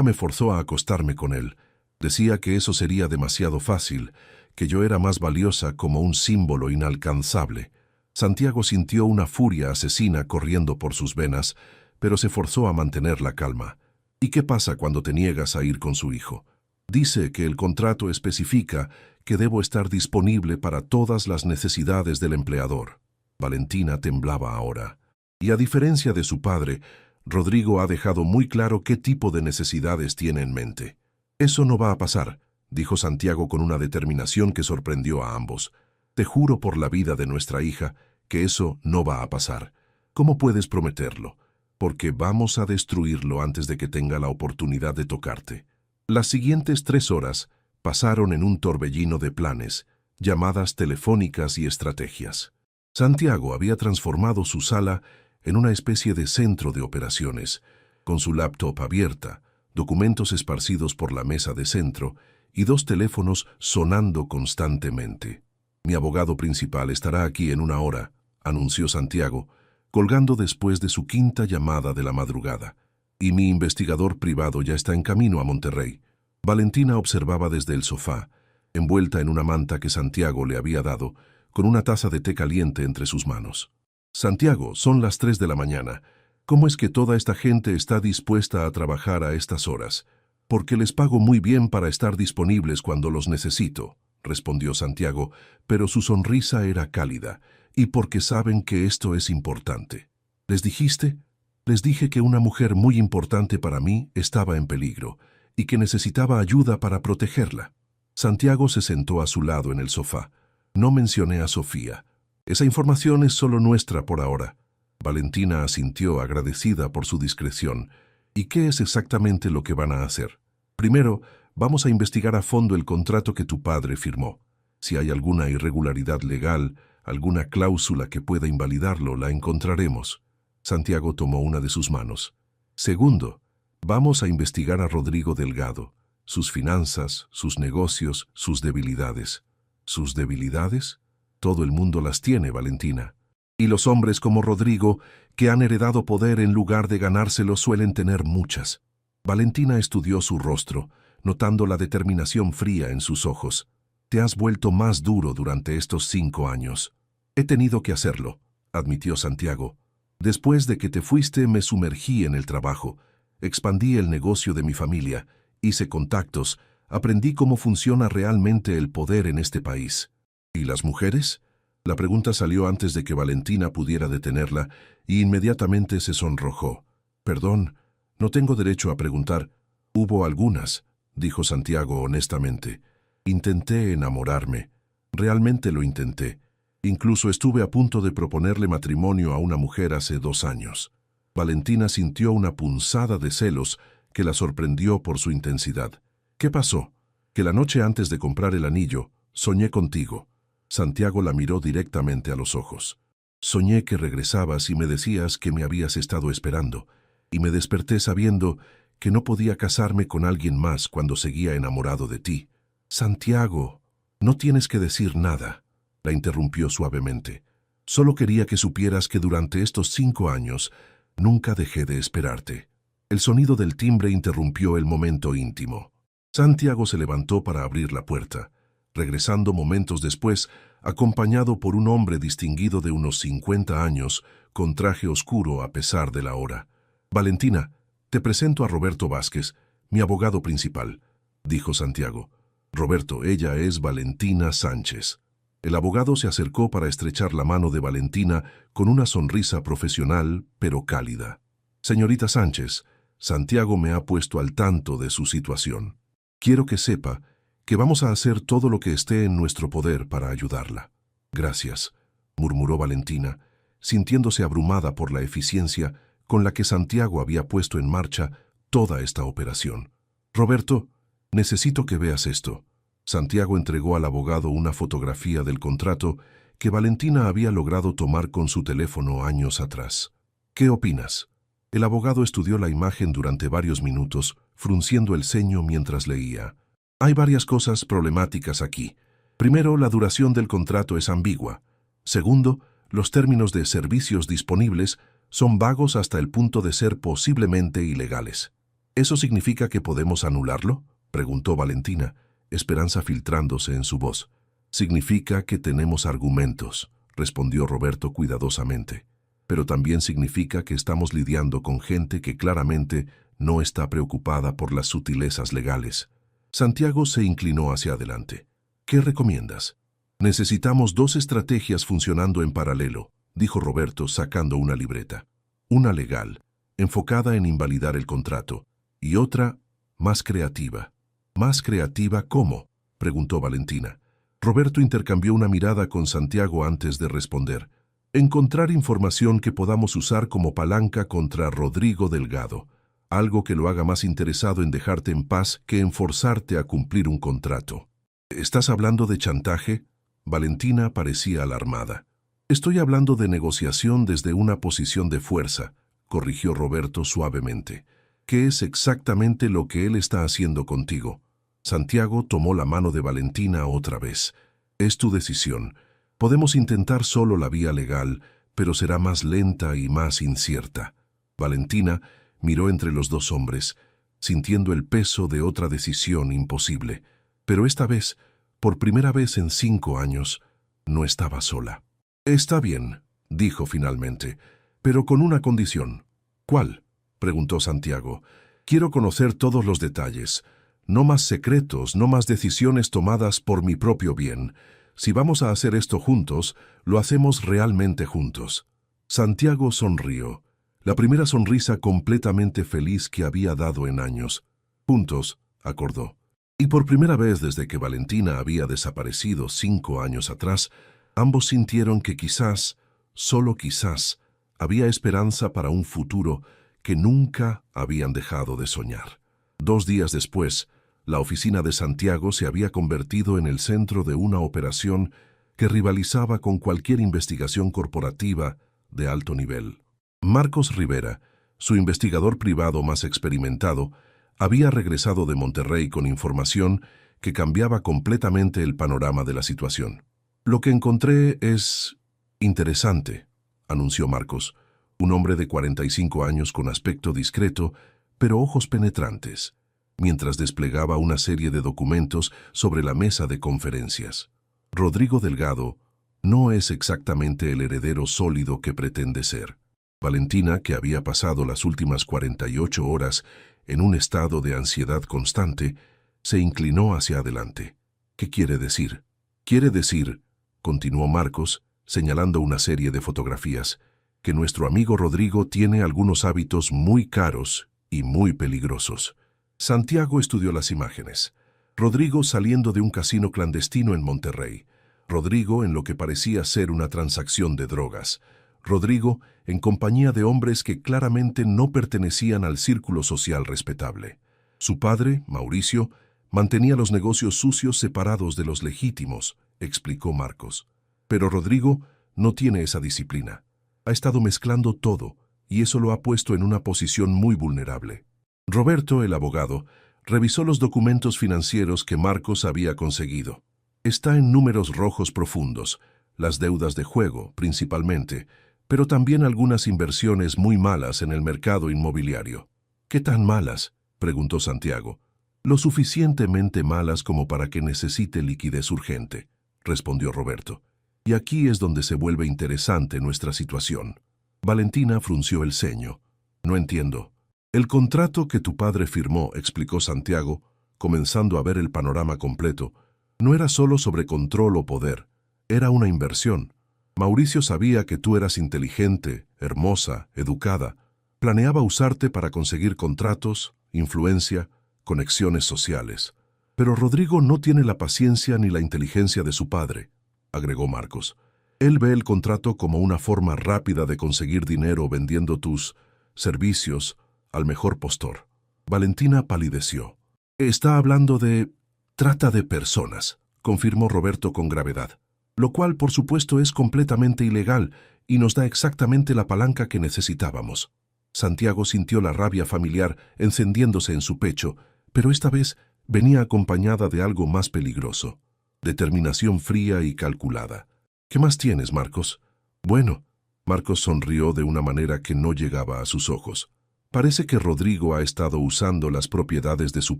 me forzó a acostarme con él. Decía que eso sería demasiado fácil, que yo era más valiosa como un símbolo inalcanzable. Santiago sintió una furia asesina corriendo por sus venas, pero se forzó a mantener la calma. ¿Y qué pasa cuando te niegas a ir con su hijo? Dice que el contrato especifica que debo estar disponible para todas las necesidades del empleador. Valentina temblaba ahora. Y a diferencia de su padre, Rodrigo ha dejado muy claro qué tipo de necesidades tiene en mente. Eso no va a pasar, dijo Santiago con una determinación que sorprendió a ambos. Te juro por la vida de nuestra hija que eso no va a pasar. ¿Cómo puedes prometerlo? Porque vamos a destruirlo antes de que tenga la oportunidad de tocarte. Las siguientes 3 horas pasaron en un torbellino de planes, llamadas telefónicas y estrategias. Santiago había transformado su sala en una especie de centro de operaciones, con su laptop abierta, documentos esparcidos por la mesa de centro y 2 teléfonos sonando constantemente. Mi abogado principal estará aquí en 1 hora, anunció Santiago, colgando después de su 5ª llamada de la madrugada. Y mi investigador privado ya está en camino a Monterrey. Valentina observaba desde el sofá, envuelta en una manta que Santiago le había dado, con una taza de té caliente entre sus manos. Santiago, son las 3 de la mañana. ¿Cómo es que toda esta gente está dispuesta a trabajar a estas horas? Porque les pago muy bien para estar disponibles cuando los necesito, respondió Santiago, pero su sonrisa era cálida, y porque saben que esto es importante. ¿Les dijiste? Les dije que una mujer muy importante para mí estaba en peligro, y que necesitaba ayuda para protegerla. Santiago se sentó a su lado en el sofá. No mencioné a Sofía. Esa información es solo nuestra por ahora. Valentina asintió agradecida por su discreción. ¿Y qué es exactamente lo que van a hacer? Primero, vamos a investigar a fondo el contrato que tu padre firmó. Si hay alguna irregularidad legal, alguna cláusula que pueda invalidarlo, la encontraremos. Santiago tomó una de sus manos. Segundo, vamos a investigar a Rodrigo Delgado, sus finanzas, sus negocios, sus debilidades. ¿Sus debilidades? Todo el mundo las tiene, Valentina. Y los hombres como Rodrigo, que han heredado poder en lugar de ganárselo, suelen tener muchas. Valentina estudió su rostro, notando la determinación fría en sus ojos. Te has vuelto más duro durante estos 5 años. He tenido que hacerlo, admitió Santiago. Después de que te fuiste me sumergí en el trabajo, expandí el negocio de mi familia, hice contactos, aprendí cómo funciona realmente el poder en este país. ¿Y las mujeres? La pregunta salió antes de que Valentina pudiera detenerla y inmediatamente se sonrojó. Perdón, no tengo derecho a preguntar. Hubo algunas, dijo Santiago honestamente. Intenté enamorarme. Realmente lo intenté. Incluso estuve a punto de proponerle matrimonio a una mujer hace 2 años. Valentina sintió una punzada de celos que la sorprendió por su intensidad. ¿Qué pasó? Que la noche antes de comprar el anillo, soñé contigo. Santiago la miró directamente a los ojos. Soñé que regresabas y me decías que me habías estado esperando, y me desperté sabiendo que no podía casarme con alguien más cuando seguía enamorado de ti. Santiago, no tienes que decir nada, la interrumpió suavemente. Solo quería que supieras que durante estos 5 años nunca dejé de esperarte. El sonido del timbre interrumpió el momento íntimo. Santiago se levantó para abrir la puerta, regresando momentos después, acompañado por un hombre distinguido de unos 50 años, con traje oscuro a pesar de la hora. Valentina, te presento a Roberto Vázquez, mi abogado principal, dijo Santiago. Roberto, ella es Valentina Sánchez. El abogado se acercó para estrechar la mano de Valentina con una sonrisa profesional, pero cálida. Señorita Sánchez, Santiago me ha puesto al tanto de su situación. Quiero que sepa que vamos a hacer todo lo que esté en nuestro poder para ayudarla. Gracias, murmuró Valentina, sintiéndose abrumada por la eficiencia con la que Santiago había puesto en marcha toda esta operación. Roberto, necesito que veas esto. Santiago entregó al abogado una fotografía del contrato que Valentina había logrado tomar con su teléfono años atrás. ¿Qué opinas? El abogado estudió la imagen durante varios minutos, frunciendo el ceño mientras leía. Hay varias cosas problemáticas aquí. Primero, la duración del contrato es ambigua. Segundo, los términos de servicios disponibles son vagos hasta el punto de ser posiblemente ilegales. ¿Eso significa que podemos anularlo?, preguntó Valentina, esperanza filtrándose en su voz. Significa que tenemos argumentos, respondió Roberto cuidadosamente. Pero también significa que estamos lidiando con gente que claramente no está preocupada por las sutilezas legales. Santiago se inclinó hacia adelante. ¿Qué recomiendas? Necesitamos dos estrategias funcionando en paralelo, dijo Roberto sacando una libreta. Una legal, enfocada en invalidar el contrato, y otra más creativa. ¿Más creativa cómo?, preguntó Valentina. Roberto intercambió una mirada con Santiago antes de responder. Encontrar información que podamos usar como palanca contra Rodrigo Delgado, algo que lo haga más interesado en dejarte en paz que en forzarte a cumplir un contrato. ¿Estás hablando de chantaje? Valentina parecía alarmada. Estoy hablando de negociación desde una posición de fuerza, corrigió Roberto suavemente. ¿Qué es exactamente lo que él está haciendo contigo? Santiago tomó la mano de Valentina otra vez. Es tu decisión. Podemos intentar solo la vía legal, pero será más lenta y más incierta. Valentina miró entre los dos hombres, sintiendo el peso de otra decisión imposible. Pero esta vez, por primera vez en 5 años, no estaba sola. Está bien, dijo finalmente, pero con una condición. ¿Cuál?, preguntó Santiago. Quiero conocer todos los detalles. No más secretos, no más decisiones tomadas por mi propio bien. Si vamos a hacer esto juntos, lo hacemos realmente juntos. Santiago sonrió, la primera sonrisa completamente feliz que había dado en años. Juntos, acordó. Y por primera vez desde que Valentina había desaparecido 5 años atrás, ambos sintieron que quizás, solo quizás, había esperanza para un futuro que nunca habían dejado de soñar. 2 días después, la oficina de Santiago se había convertido en el centro de una operación que rivalizaba con cualquier investigación corporativa de alto nivel. Marcos Rivera, su investigador privado más experimentado, había regresado de Monterrey con información que cambiaba completamente el panorama de la situación. Lo que encontré es interesante, anunció Marcos, un hombre de 45 años con aspecto discreto, pero ojos penetrantes, mientras desplegaba una serie de documentos sobre la mesa de conferencias. Rodrigo Delgado no es exactamente el heredero sólido que pretende ser. Valentina, que había pasado las últimas 48 horas en un estado de ansiedad constante, se inclinó hacia adelante. ¿Qué quiere decir? Quiere decir, continuó Marcos, señalando una serie de fotografías, que nuestro amigo Rodrigo tiene algunos hábitos muy caros y muy peligrosos. Santiago estudió las imágenes. Rodrigo saliendo de un casino clandestino en Monterrey. Rodrigo en lo que parecía ser una transacción de drogas. Rodrigo en compañía de hombres que claramente no pertenecían al círculo social respetable. Su padre, Mauricio, mantenía los negocios sucios separados de los legítimos, explicó Marcos. Pero Rodrigo no tiene esa disciplina. Ha estado mezclando todo, y eso lo ha puesto en una posición muy vulnerable. Roberto, el abogado, revisó los documentos financieros que Marcos había conseguido. Está en números rojos profundos, las deudas de juego, principalmente, pero también algunas inversiones muy malas en el mercado inmobiliario. ¿Qué tan malas?, preguntó Santiago. Lo suficientemente malas como para que necesite liquidez urgente, respondió Roberto. Y aquí es donde se vuelve interesante nuestra situación. Valentina frunció el ceño. No entiendo. El contrato que tu padre firmó, explicó Santiago, comenzando a ver el panorama completo, no era solo sobre control o poder, era una inversión. Mauricio sabía que tú eras inteligente, hermosa, educada. Planeaba usarte para conseguir contratos, influencia, conexiones sociales. Pero Rodrigo no tiene la paciencia ni la inteligencia de su padre, agregó Marcos. Él ve el contrato como una forma rápida de conseguir dinero vendiendo tus servicios al mejor postor. Valentina palideció. Está hablando de... Trata de personas, confirmó Roberto con gravedad, lo cual por supuesto es completamente ilegal y nos da exactamente la palanca que necesitábamos. Santiago sintió la rabia familiar encendiéndose en su pecho, pero esta vez venía acompañada de algo más peligroso, determinación fría y calculada. ¿Qué más tienes, Marcos? Bueno, Marcos sonrió de una manera que no llegaba a sus ojos. Parece que Rodrigo ha estado usando las propiedades de su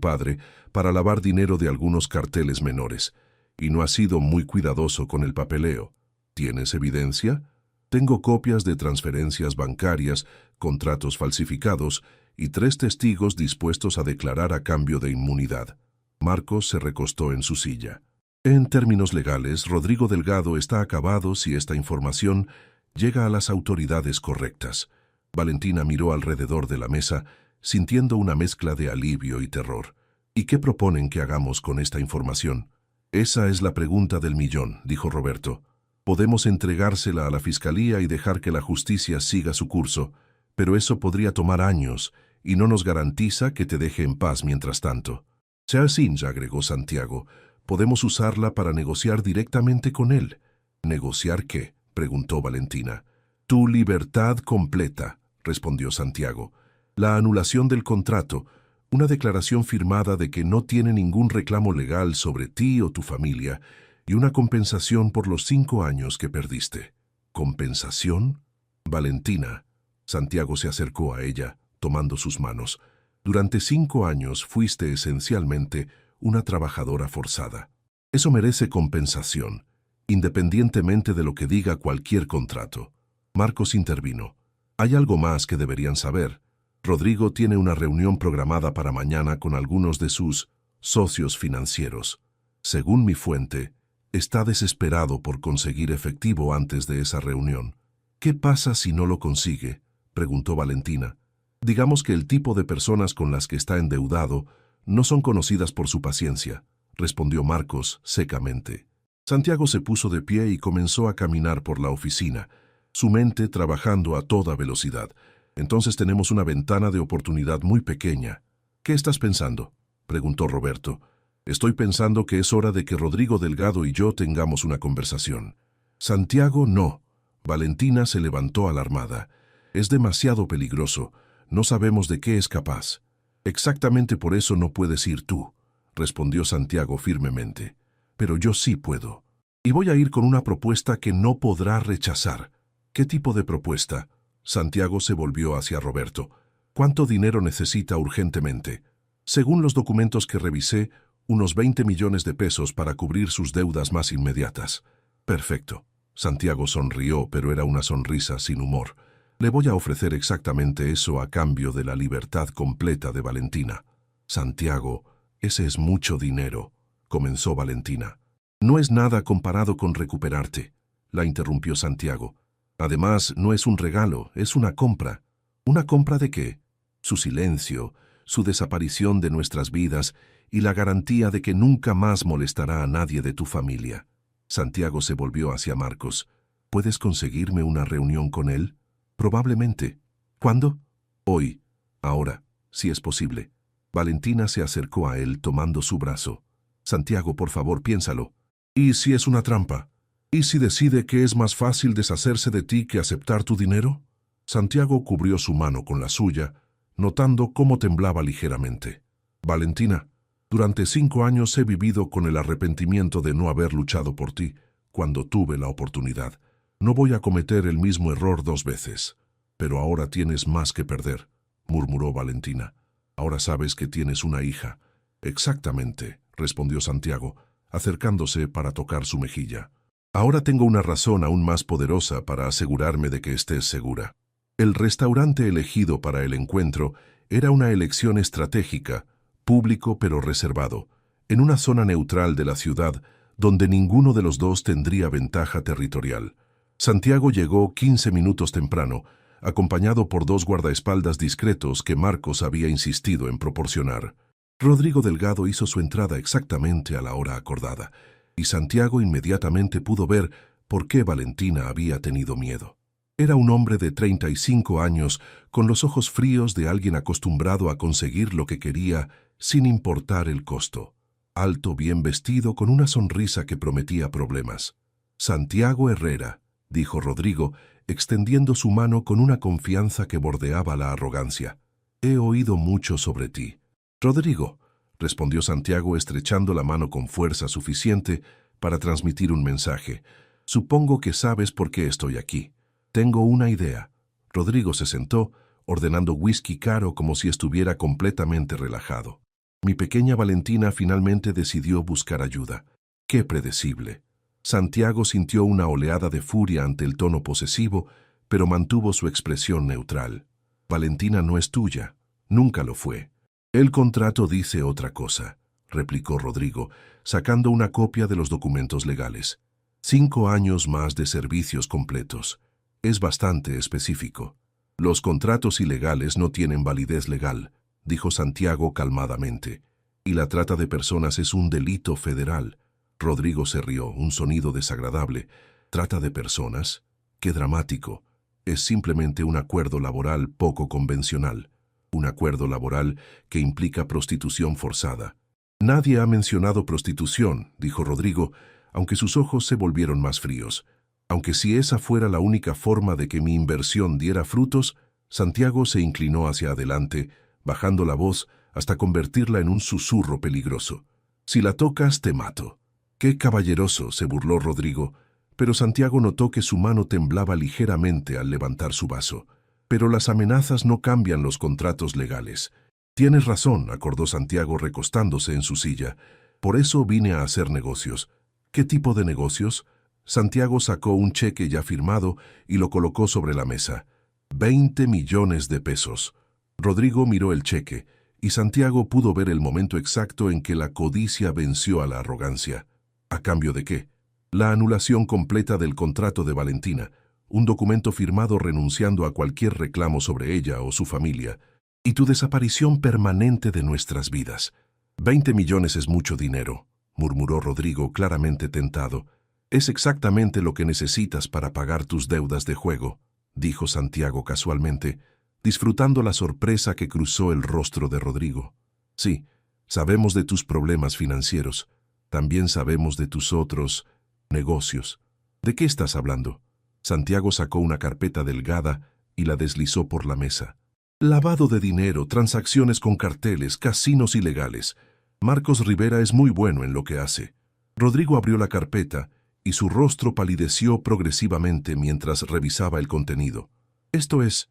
padre para lavar dinero de algunos carteles menores, y no ha sido muy cuidadoso con el papeleo. ¿Tienes evidencia? Tengo copias de transferencias bancarias, contratos falsificados y 3 testigos dispuestos a declarar a cambio de inmunidad. Marcos se recostó en su silla. En términos legales, Rodrigo Delgado está acabado si esta información llega a las autoridades correctas. Valentina miró alrededor de la mesa, sintiendo una mezcla de alivio y terror. ¿Y qué proponen que hagamos con esta información? Esa es la pregunta del millón, dijo Roberto. Podemos entregársela a la fiscalía y dejar que la justicia siga su curso, pero eso podría tomar años y no nos garantiza que te deje en paz mientras tanto. Sea así, agregó Santiago, podemos usarla para negociar directamente con él. ¿Negociar qué?, preguntó Valentina. Tu libertad completa, respondió Santiago. La anulación del contrato, una declaración firmada de que no tiene ningún reclamo legal sobre ti o tu familia, y una compensación por los 5 años que perdiste. ¿Compensación? Valentina. Santiago se acercó a ella, tomando sus manos. Durante 5 años fuiste esencialmente una trabajadora forzada. Eso merece compensación, independientemente de lo que diga cualquier contrato. Marcos intervino. Hay algo más que deberían saber. Rodrigo tiene una reunión programada para mañana con algunos de sus socios financieros. Según mi fuente, está desesperado por conseguir efectivo antes de esa reunión. ¿Qué pasa si no lo consigue?, preguntó Valentina. Digamos que el tipo de personas con las que está endeudado no son conocidas por su paciencia, respondió Marcos secamente. Santiago se puso de pie y comenzó a caminar por la oficina, su mente trabajando a toda velocidad. Entonces tenemos una ventana de oportunidad muy pequeña. ¿Qué estás pensando?, preguntó Roberto. Estoy pensando que es hora de que Rodrigo Delgado y yo tengamos una conversación. Santiago, no. Valentina se levantó alarmada. Es demasiado peligroso. No sabemos de qué es capaz. Exactamente por eso no puedes ir tú, respondió Santiago firmemente. Pero yo sí puedo. Y voy a ir con una propuesta que no podrá rechazar. ¿Qué tipo de propuesta? Santiago se volvió hacia Roberto. ¿Cuánto dinero necesita urgentemente? Según los documentos que revisé, unos 20 millones de pesos para cubrir sus deudas más inmediatas. Perfecto. Santiago sonrió, pero era una sonrisa sin humor. Le voy a ofrecer exactamente eso a cambio de la libertad completa de Valentina. Santiago, ese es mucho dinero, comenzó Valentina. No es nada comparado con recuperarte, la interrumpió Santiago. Además, no es un regalo, es una compra. ¿Una compra de qué? Su silencio, su desaparición de nuestras vidas y la garantía de que nunca más molestará a nadie de tu familia. Santiago se volvió hacia Marcos. ¿Puedes conseguirme una reunión con él? Probablemente. ¿Cuándo? Hoy. Ahora, si es posible. Valentina se acercó a él tomando su brazo. Santiago, por favor, piénsalo. ¿Y si es una trampa? ¿Y si decide que es más fácil deshacerse de ti que aceptar tu dinero? Santiago cubrió su mano con la suya, notando cómo temblaba ligeramente. Valentina, durante 5 años he vivido con el arrepentimiento de no haber luchado por ti cuando tuve la oportunidad. No voy a cometer el mismo error 2 veces. Pero ahora tienes más que perder, murmuró Valentina. Ahora sabes que tienes una hija. Exactamente, respondió Santiago, acercándose para tocar su mejilla. Ahora tengo una razón aún más poderosa para asegurarme de que estés segura. El restaurante elegido para el encuentro era una elección estratégica, público pero reservado, en una zona neutral de la ciudad donde ninguno de los dos tendría ventaja territorial. Santiago llegó 15 minutos temprano, acompañado por 2 guardaespaldas discretos que Marcos había insistido en proporcionar. Rodrigo Delgado hizo su entrada exactamente a la hora acordada, y Santiago inmediatamente pudo ver por qué Valentina había tenido miedo. Era un hombre de 35 años, con los ojos fríos de alguien acostumbrado a conseguir lo que quería sin importar el costo. alto, bien vestido, con una sonrisa que prometía problemas. Santiago Herrera, dijo Rodrigo, extendiendo su mano con una confianza que bordeaba la arrogancia. He oído mucho sobre ti. Rodrigo, respondió Santiago estrechando la mano con fuerza suficiente para transmitir un mensaje. Supongo que sabes por qué estoy aquí. Tengo una idea. Rodrigo se sentó, ordenando whisky caro como si estuviera completamente relajado. Mi pequeña Valentina finalmente decidió buscar ayuda. ¡Qué predecible! Santiago sintió una oleada de furia ante el tono posesivo, pero mantuvo su expresión neutral. Valentina no es tuya. Nunca lo fue. El contrato dice otra cosa, replicó Rodrigo, sacando una copia de los documentos legales. 5 años más de servicios completos. Es bastante específico. Los contratos ilegales no tienen validez legal, dijo Santiago calmadamente, y la trata de personas es un delito federal. Rodrigo se rió, un sonido desagradable. ¿Trata de personas? ¡Qué dramático! Es simplemente un acuerdo laboral poco convencional. Un acuerdo laboral que implica prostitución forzada. Nadie ha mencionado prostitución, dijo Rodrigo, aunque sus ojos se volvieron más fríos. Aunque si esa fuera la única forma de que mi inversión diera frutos, Santiago se inclinó hacia adelante, bajando la voz hasta convertirla en un susurro peligroso. Si la tocas, te mato. ¡Qué caballeroso!, se burló Rodrigo, pero Santiago notó que su mano temblaba ligeramente al levantar su vaso. Pero las amenazas no cambian los contratos legales. Tienes razón, acordó Santiago recostándose en su silla. Por eso vine a hacer negocios. ¿Qué tipo de negocios? Santiago sacó un cheque ya firmado y lo colocó sobre la mesa. 20 millones de pesos. Rodrigo miró el cheque, y Santiago pudo ver el momento exacto en que la codicia venció a la arrogancia. ¿A cambio de qué? La anulación completa del contrato de Valentina, un documento firmado renunciando a cualquier reclamo sobre ella o su familia, y tu desaparición permanente de nuestras vidas. 20 millones es mucho dinero, murmuró Rodrigo claramente tentado. Es exactamente lo que necesitas para pagar tus deudas de juego, dijo Santiago casualmente, disfrutando la sorpresa que cruzó el rostro de Rodrigo. Sí, sabemos de tus problemas financieros. También sabemos de tus otros negocios. ¿De qué estás hablando? Santiago sacó una carpeta delgada y la deslizó por la mesa. Lavado de dinero, transacciones con carteles, casinos ilegales. Marcos Rivera es muy bueno en lo que hace. Rodrigo abrió la carpeta y su rostro palideció progresivamente mientras revisaba el contenido. Esto es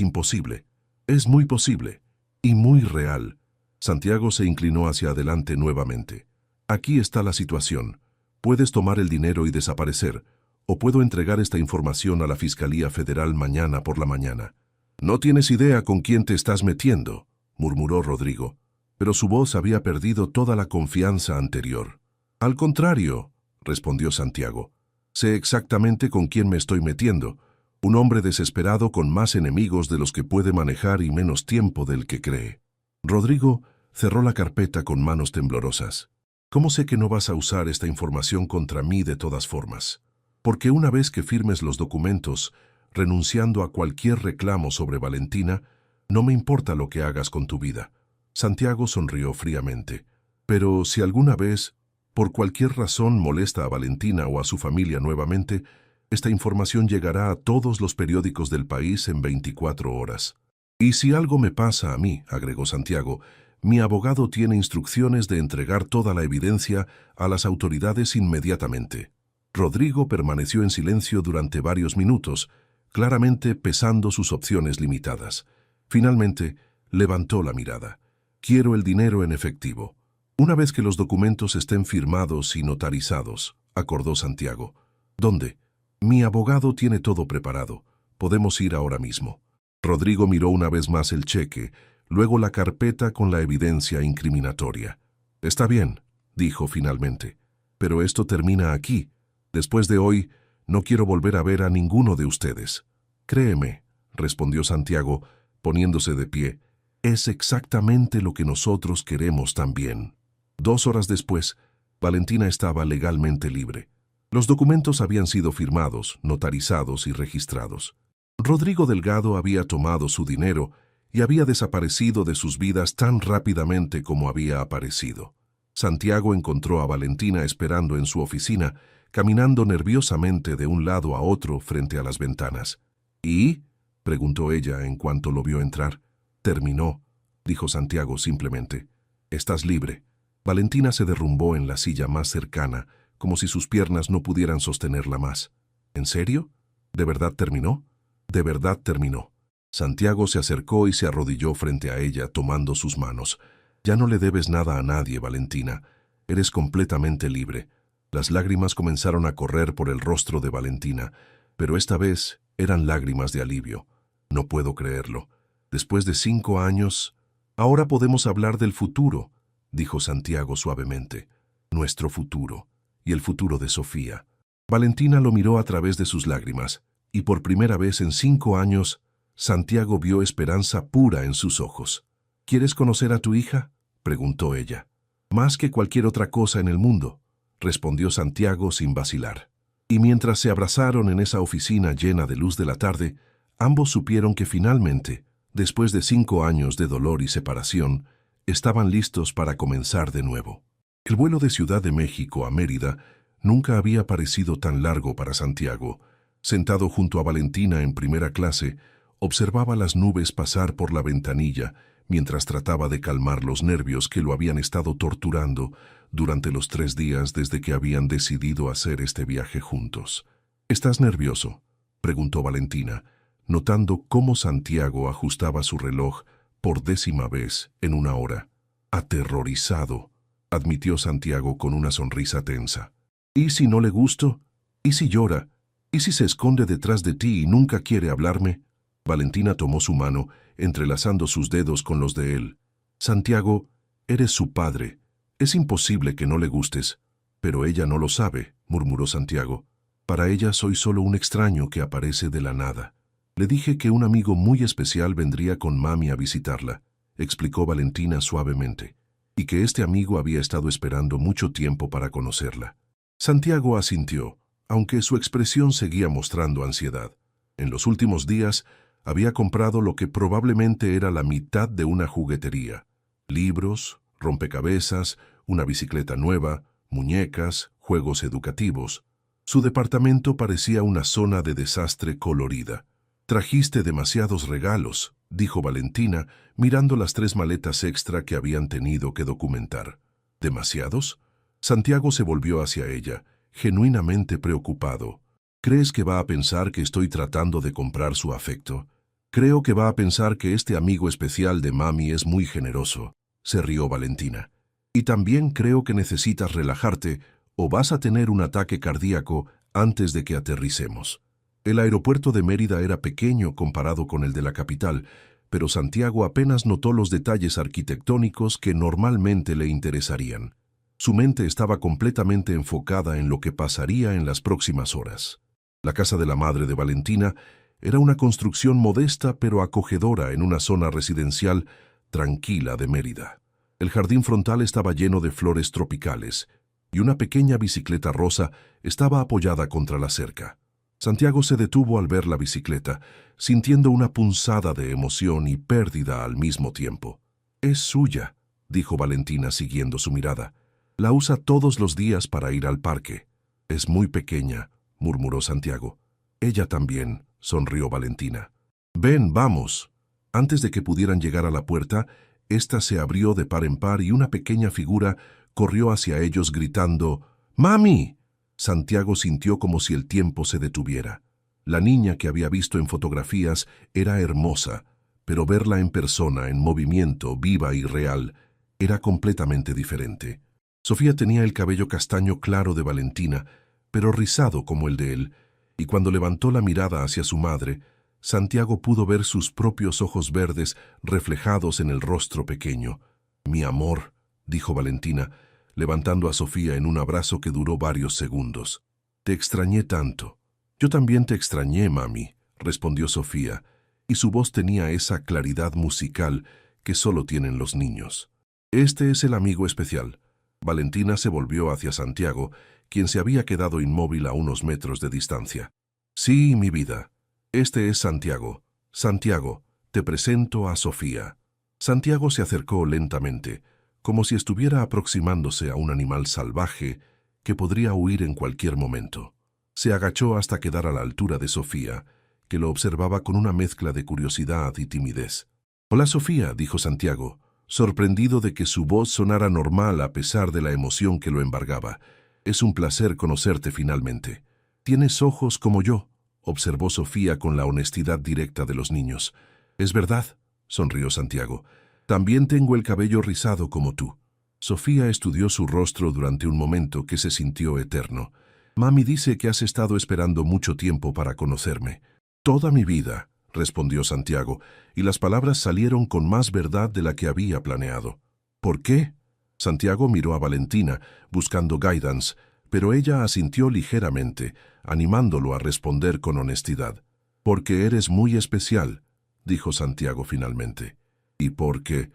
imposible. Es muy posible. Y muy real. Santiago se inclinó hacia adelante nuevamente. Aquí está la situación. Puedes tomar el dinero y desaparecer, o puedo entregar esta información a la Fiscalía Federal mañana por la mañana. No tienes idea con quién te estás metiendo, murmuró Rodrigo, pero su voz había perdido toda la confianza anterior. Al contrario, respondió Santiago, sé exactamente con quién me estoy metiendo, un hombre desesperado con más enemigos de los que puede manejar y menos tiempo del que cree. Rodrigo cerró la carpeta con manos temblorosas. ¿Cómo sé que no vas a usar esta información contra mí de todas formas? Porque una vez que firmes los documentos, renunciando a cualquier reclamo sobre Valentina, no me importa lo que hagas con tu vida. Santiago sonrió fríamente. Pero si alguna vez, por cualquier razón, molesta a Valentina o a su familia nuevamente, esta información llegará a todos los periódicos del país en 24 horas. Y si algo me pasa a mí, agregó Santiago, mi abogado tiene instrucciones de entregar toda la evidencia a las autoridades inmediatamente. Rodrigo permaneció en silencio durante varios minutos, claramente pesando sus opciones limitadas. Finalmente, levantó la mirada. Quiero el dinero en efectivo. Una vez que los documentos estén firmados y notarizados, acordó Santiago. ¿Dónde? Mi abogado tiene todo preparado. Podemos ir ahora mismo. Rodrigo miró una vez más el cheque, luego la carpeta con la evidencia incriminatoria. Está bien, dijo finalmente, pero esto termina aquí. Después de hoy, no quiero volver a ver a ninguno de ustedes. Créeme, respondió Santiago, poniéndose de pie. Es exactamente lo que nosotros queremos también. 2 horas después, Valentina estaba legalmente libre. Los documentos habían sido firmados, notarizados y registrados. Rodrigo Delgado había tomado su dinero y había desaparecido de sus vidas tan rápidamente como había aparecido. Santiago encontró a Valentina esperando en su oficina, caminando nerviosamente de un lado a otro frente a las ventanas. ¿Y? Preguntó ella en cuanto lo vio entrar. Terminó, dijo Santiago simplemente. Estás libre. Valentina se derrumbó en la silla más cercana, como si sus piernas no pudieran sostenerla más. ¿En serio? ¿De verdad terminó? De verdad terminó. Santiago se acercó y se arrodilló frente a ella, tomando sus manos. Ya no le debes nada a nadie, Valentina. Eres completamente libre. Las lágrimas comenzaron a correr por el rostro de Valentina, pero esta vez eran lágrimas de alivio. No puedo creerlo. Después de 5 años, ahora podemos hablar del futuro, dijo Santiago suavemente. Nuestro futuro, y el futuro de Sofía. Valentina lo miró a través de sus lágrimas, y por primera vez en 5 años, Santiago vio esperanza pura en sus ojos. ¿Quieres conocer a tu hija?, preguntó ella. Más que cualquier otra cosa en el mundo, respondió Santiago sin vacilar. Y mientras se abrazaron en esa oficina llena de luz de la tarde, ambos supieron que finalmente, después de 5 años de dolor y separación, estaban listos para comenzar de nuevo. El vuelo de Ciudad de México a Mérida nunca había parecido tan largo para Santiago. Sentado junto a Valentina en primera clase, observaba las nubes pasar por la ventanilla mientras trataba de calmar los nervios que lo habían estado torturando durante los 3 días desde que habían decidido hacer este viaje juntos. ¿Estás nervioso?, preguntó Valentina, notando cómo Santiago ajustaba su reloj por 10ª vez en una hora. Aterrorizado, admitió Santiago con una sonrisa tensa. ¿Y si no le gusto? ¿Y si llora? ¿Y si se esconde detrás de ti y nunca quiere hablarme? Valentina tomó su mano, entrelazando sus dedos con los de él. Santiago, eres su padre. Es imposible que no le gustes. Pero ella no lo sabe, murmuró Santiago. Para ella soy solo un extraño que aparece de la nada. Le dije que un amigo muy especial vendría con mami a visitarla, explicó Valentina suavemente, y que este amigo había estado esperando mucho tiempo para conocerla. Santiago asintió, aunque su expresión seguía mostrando ansiedad. En los últimos días, había comprado lo que probablemente era la mitad de una juguetería. Libros, rompecabezas, una bicicleta nueva, muñecas, juegos educativos. Su departamento parecía una zona de desastre colorida. «Trajiste demasiados regalos», dijo Valentina, mirando las 3 maletas extra que habían tenido que documentar. ¿Demasiados? Santiago se volvió hacia ella, genuinamente preocupado. ¿Crees que va a pensar que estoy tratando de comprar su afecto? Creo que va a pensar que este amigo especial de mami es muy generoso, se rió Valentina. Y también creo que necesitas relajarte o vas a tener un ataque cardíaco antes de que aterricemos. El aeropuerto de Mérida era pequeño comparado con el de la capital, pero Santiago apenas notó los detalles arquitectónicos que normalmente le interesarían. Su mente estaba completamente enfocada en lo que pasaría en las próximas horas. La casa de la madre de Valentina era una construcción modesta pero acogedora en una zona residencial tranquila de Mérida. El jardín frontal estaba lleno de flores tropicales y una pequeña bicicleta rosa estaba apoyada contra la cerca. Santiago se detuvo al ver la bicicleta, sintiendo una punzada de emoción y pérdida al mismo tiempo. «Es suya», dijo Valentina siguiendo su mirada. «La usa todos los días para ir al parque». «Es muy pequeña», murmuró Santiago. «Ella también», sonrió Valentina. «Ven, vamos». Antes de que pudieran llegar a la puerta, ésta se abrió de par en par y una pequeña figura corrió hacia ellos gritando «¡Mami!». Santiago sintió como si el tiempo se detuviera. La niña que había visto en fotografías era hermosa, pero verla en persona, en movimiento, viva y real, era completamente diferente. Sofía tenía el cabello castaño claro de Valentina, pero rizado como el de él, y cuando levantó la mirada hacia su madre, Santiago pudo ver sus propios ojos verdes reflejados en el rostro pequeño. «Mi amor», dijo Valentina, levantando a Sofía en un abrazo que duró varios segundos. «Te extrañé tanto». «Yo también te extrañé, mami», respondió Sofía, y su voz tenía esa claridad musical que solo tienen los niños. «Este es el amigo especial». Valentina se volvió hacia Santiago, quien se había quedado inmóvil a unos metros de distancia. «Sí, mi vida. Este es Santiago. Santiago, te presento a Sofía». Santiago se acercó lentamente, como si estuviera aproximándose a un animal salvaje que podría huir en cualquier momento. Se agachó hasta quedar a la altura de Sofía, que lo observaba con una mezcla de curiosidad y timidez. «Hola, Sofía», dijo Santiago, sorprendido de que su voz sonara normal a pesar de la emoción que lo embargaba. «Es un placer conocerte finalmente». «Tienes ojos como yo», observó Sofía con la honestidad directa de los niños. «Es verdad», sonrió Santiago. «También tengo el cabello rizado como tú». Sofía estudió su rostro durante un momento que se sintió eterno. «Mami dice que has estado esperando mucho tiempo para conocerme». «Toda mi vida», respondió Santiago, y las palabras salieron con más verdad de la que había planeado. «¿Por qué?» Santiago miró a Valentina, buscando guidance, pero ella asintió ligeramente, animándolo a responder con honestidad. «Porque eres muy especial», dijo Santiago finalmente. «Y porque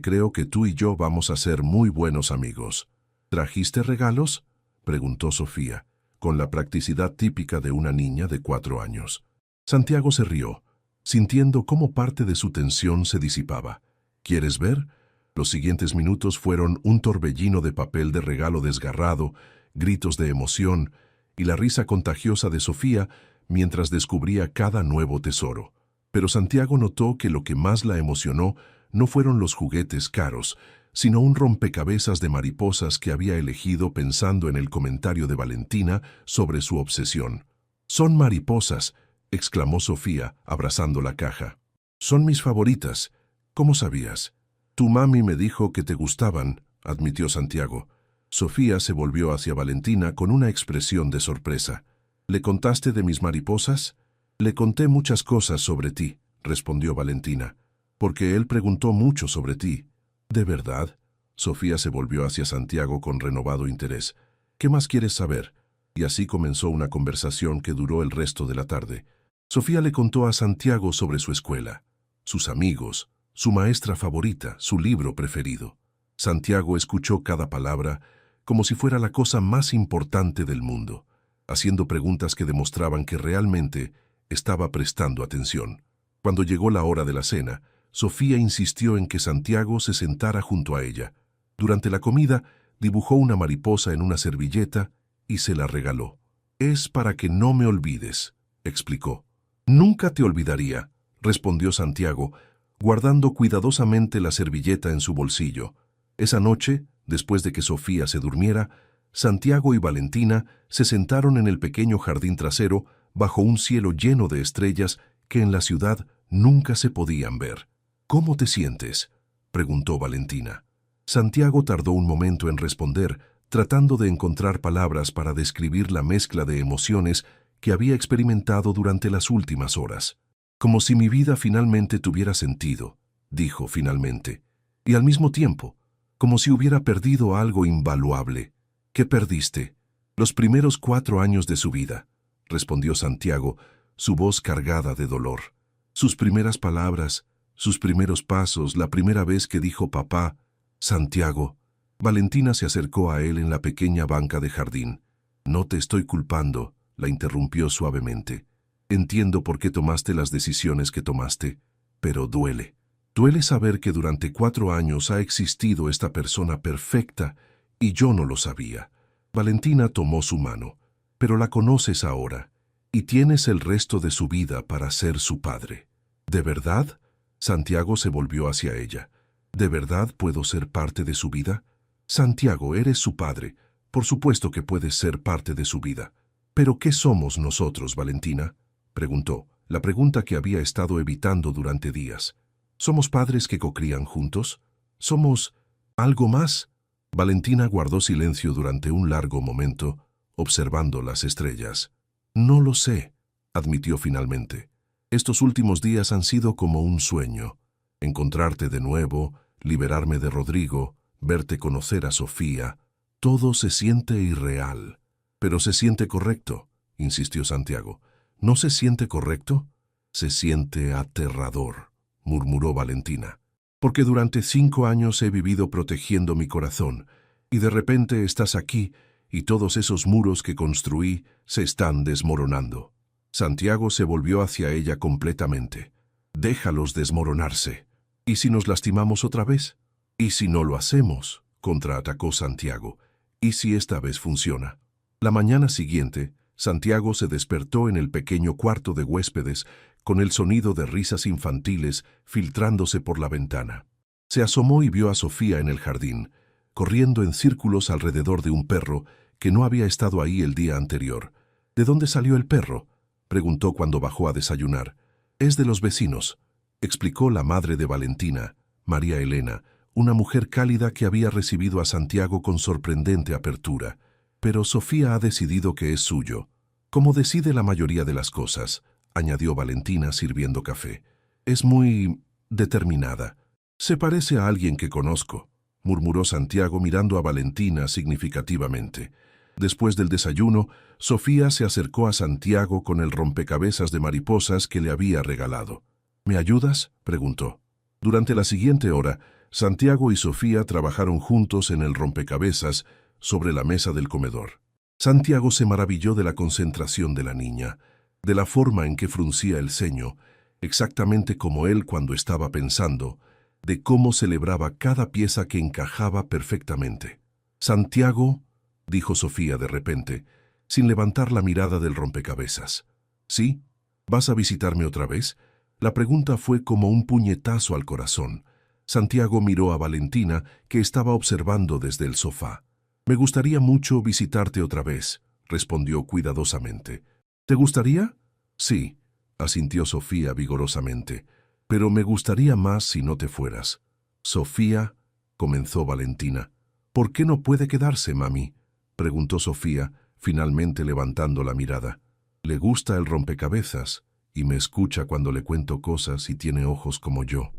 creo que tú y yo vamos a ser muy buenos amigos». «¿Trajiste regalos?», preguntó Sofía, con la practicidad típica de una niña de 4 años. Santiago se rió, sintiendo cómo parte de su tensión se disipaba. «¿Quieres ver?». Los siguientes minutos fueron un torbellino de papel de regalo desgarrado, gritos de emoción y la risa contagiosa de Sofía mientras descubría cada nuevo tesoro. Pero Santiago notó que lo que más la emocionó no fueron los juguetes caros, sino un rompecabezas de mariposas que había elegido pensando en el comentario de Valentina sobre su obsesión. «Son mariposas», exclamó Sofía, abrazando la caja. «Son mis favoritas. ¿Cómo sabías?» «Tu mami me dijo que te gustaban», admitió Santiago. Sofía se volvió hacia Valentina con una expresión de sorpresa. «¿Le contaste de mis mariposas?» «Le conté muchas cosas sobre ti», respondió Valentina, «porque él preguntó mucho sobre ti». «¿De verdad?». Sofía se volvió hacia Santiago con renovado interés. «¿Qué más quieres saber?». Y así comenzó una conversación que duró el resto de la tarde. Sofía le contó a Santiago sobre su escuela, sus amigos, su maestra favorita, su libro preferido. Santiago escuchó cada palabra como si fuera la cosa más importante del mundo, haciendo preguntas que demostraban que realmente estaba prestando atención. Cuando llegó la hora de la cena, Sofía insistió en que Santiago se sentara junto a ella. Durante la comida, dibujó una mariposa en una servilleta y se la regaló. «Es para que no me olvides», explicó. «Nunca te olvidaría», respondió Santiago, guardando cuidadosamente la servilleta en su bolsillo. Esa noche, después de que Sofía se durmiera, Santiago y Valentina se sentaron en el pequeño jardín trasero bajo un cielo lleno de estrellas que en la ciudad nunca se podían ver. «¿Cómo te sientes?», preguntó Valentina. Santiago tardó un momento en responder, tratando de encontrar palabras para describir la mezcla de emociones que había experimentado durante las últimas horas. «Como si mi vida finalmente tuviera sentido», dijo finalmente, «y al mismo tiempo, como si hubiera perdido algo invaluable». «¿Qué perdiste?». «Los primeros 4 años de su vida», respondió Santiago, su voz cargada de dolor. «Sus primeras palabras, sus primeros pasos, la primera vez que dijo papá». «Santiago». Valentina se acercó a él en la pequeña banca de jardín. «No te estoy culpando», la interrumpió suavemente. «Entiendo por qué tomaste las decisiones que tomaste, pero duele. Duele saber que durante 4 años ha existido esta persona perfecta y yo no lo sabía». Valentina tomó su mano. «Pero la conoces ahora y tienes el resto de su vida para ser su padre». «¿De verdad?». Santiago se volvió hacia ella. «¿De verdad puedo ser parte de su vida?». «Santiago, eres su padre. Por supuesto que puedes ser parte de su vida». «¿Pero qué somos nosotros, Valentina?», preguntó, la pregunta que había estado evitando durante días. «¿Somos padres que cocrían juntos? ¿Somos algo más?». Valentina guardó silencio durante un largo momento, observando las estrellas. «No lo sé», admitió finalmente. «Estos últimos días han sido como un sueño. Encontrarte de nuevo, liberarme de Rodrigo, verte conocer a Sofía, todo se siente irreal». «Pero se siente correcto», insistió Santiago. «¿No se siente correcto?». «Se siente aterrador», murmuró Valentina. «Porque durante 5 años he vivido protegiendo mi corazón, y de repente estás aquí, y todos esos muros que construí se están desmoronando». Santiago se volvió hacia ella completamente. «Déjalos desmoronarse. ¿Y si nos lastimamos otra vez?». ¿Y si no lo hacemos?, contraatacó Santiago. ¿Y si esta vez funciona? La mañana siguiente, Santiago se despertó en el pequeño cuarto de huéspedes con el sonido de risas infantiles filtrándose por la ventana. Se asomó y vio a Sofía en el jardín, corriendo en círculos alrededor de un perro que no había estado ahí el día anterior. ¿De dónde salió el perro?, preguntó cuando bajó a desayunar. Es de los vecinos, explicó la madre de Valentina, María Elena, una mujer cálida que había recibido a Santiago con sorprendente apertura. Pero Sofía ha decidido que es suyo, como decide la mayoría de las cosas, añadió Valentina sirviendo café. Es muy determinada. Se parece a alguien que conozco, murmuró Santiago mirando a Valentina significativamente. Después del desayuno, Sofía se acercó a Santiago con el rompecabezas de mariposas que le había regalado. ¿Me ayudas?, preguntó. Durante la siguiente hora, Santiago y Sofía trabajaron juntos en el rompecabezas sobre la mesa del comedor. Santiago se maravilló de la concentración de la niña, de la forma en que fruncía el ceño, exactamente como él cuando estaba pensando, de cómo celebraba cada pieza que encajaba perfectamente. «Santiago», dijo Sofía de repente, sin levantar la mirada del rompecabezas. «¿Sí? ¿Vas a visitarme otra vez?». La pregunta fue como un puñetazo al corazón. Santiago miró a Valentina, que estaba observando desde el sofá. «Me gustaría mucho visitarte otra vez», respondió cuidadosamente. «¿Te gustaría?». «Sí», asintió Sofía vigorosamente. «Pero me gustaría más si no te fueras». «Sofía», comenzó Valentina. «¿Por qué no puede quedarse, mami?», preguntó Sofía, finalmente levantando la mirada. «Le gusta el rompecabezas y me escucha cuando le cuento cosas y tiene ojos como yo».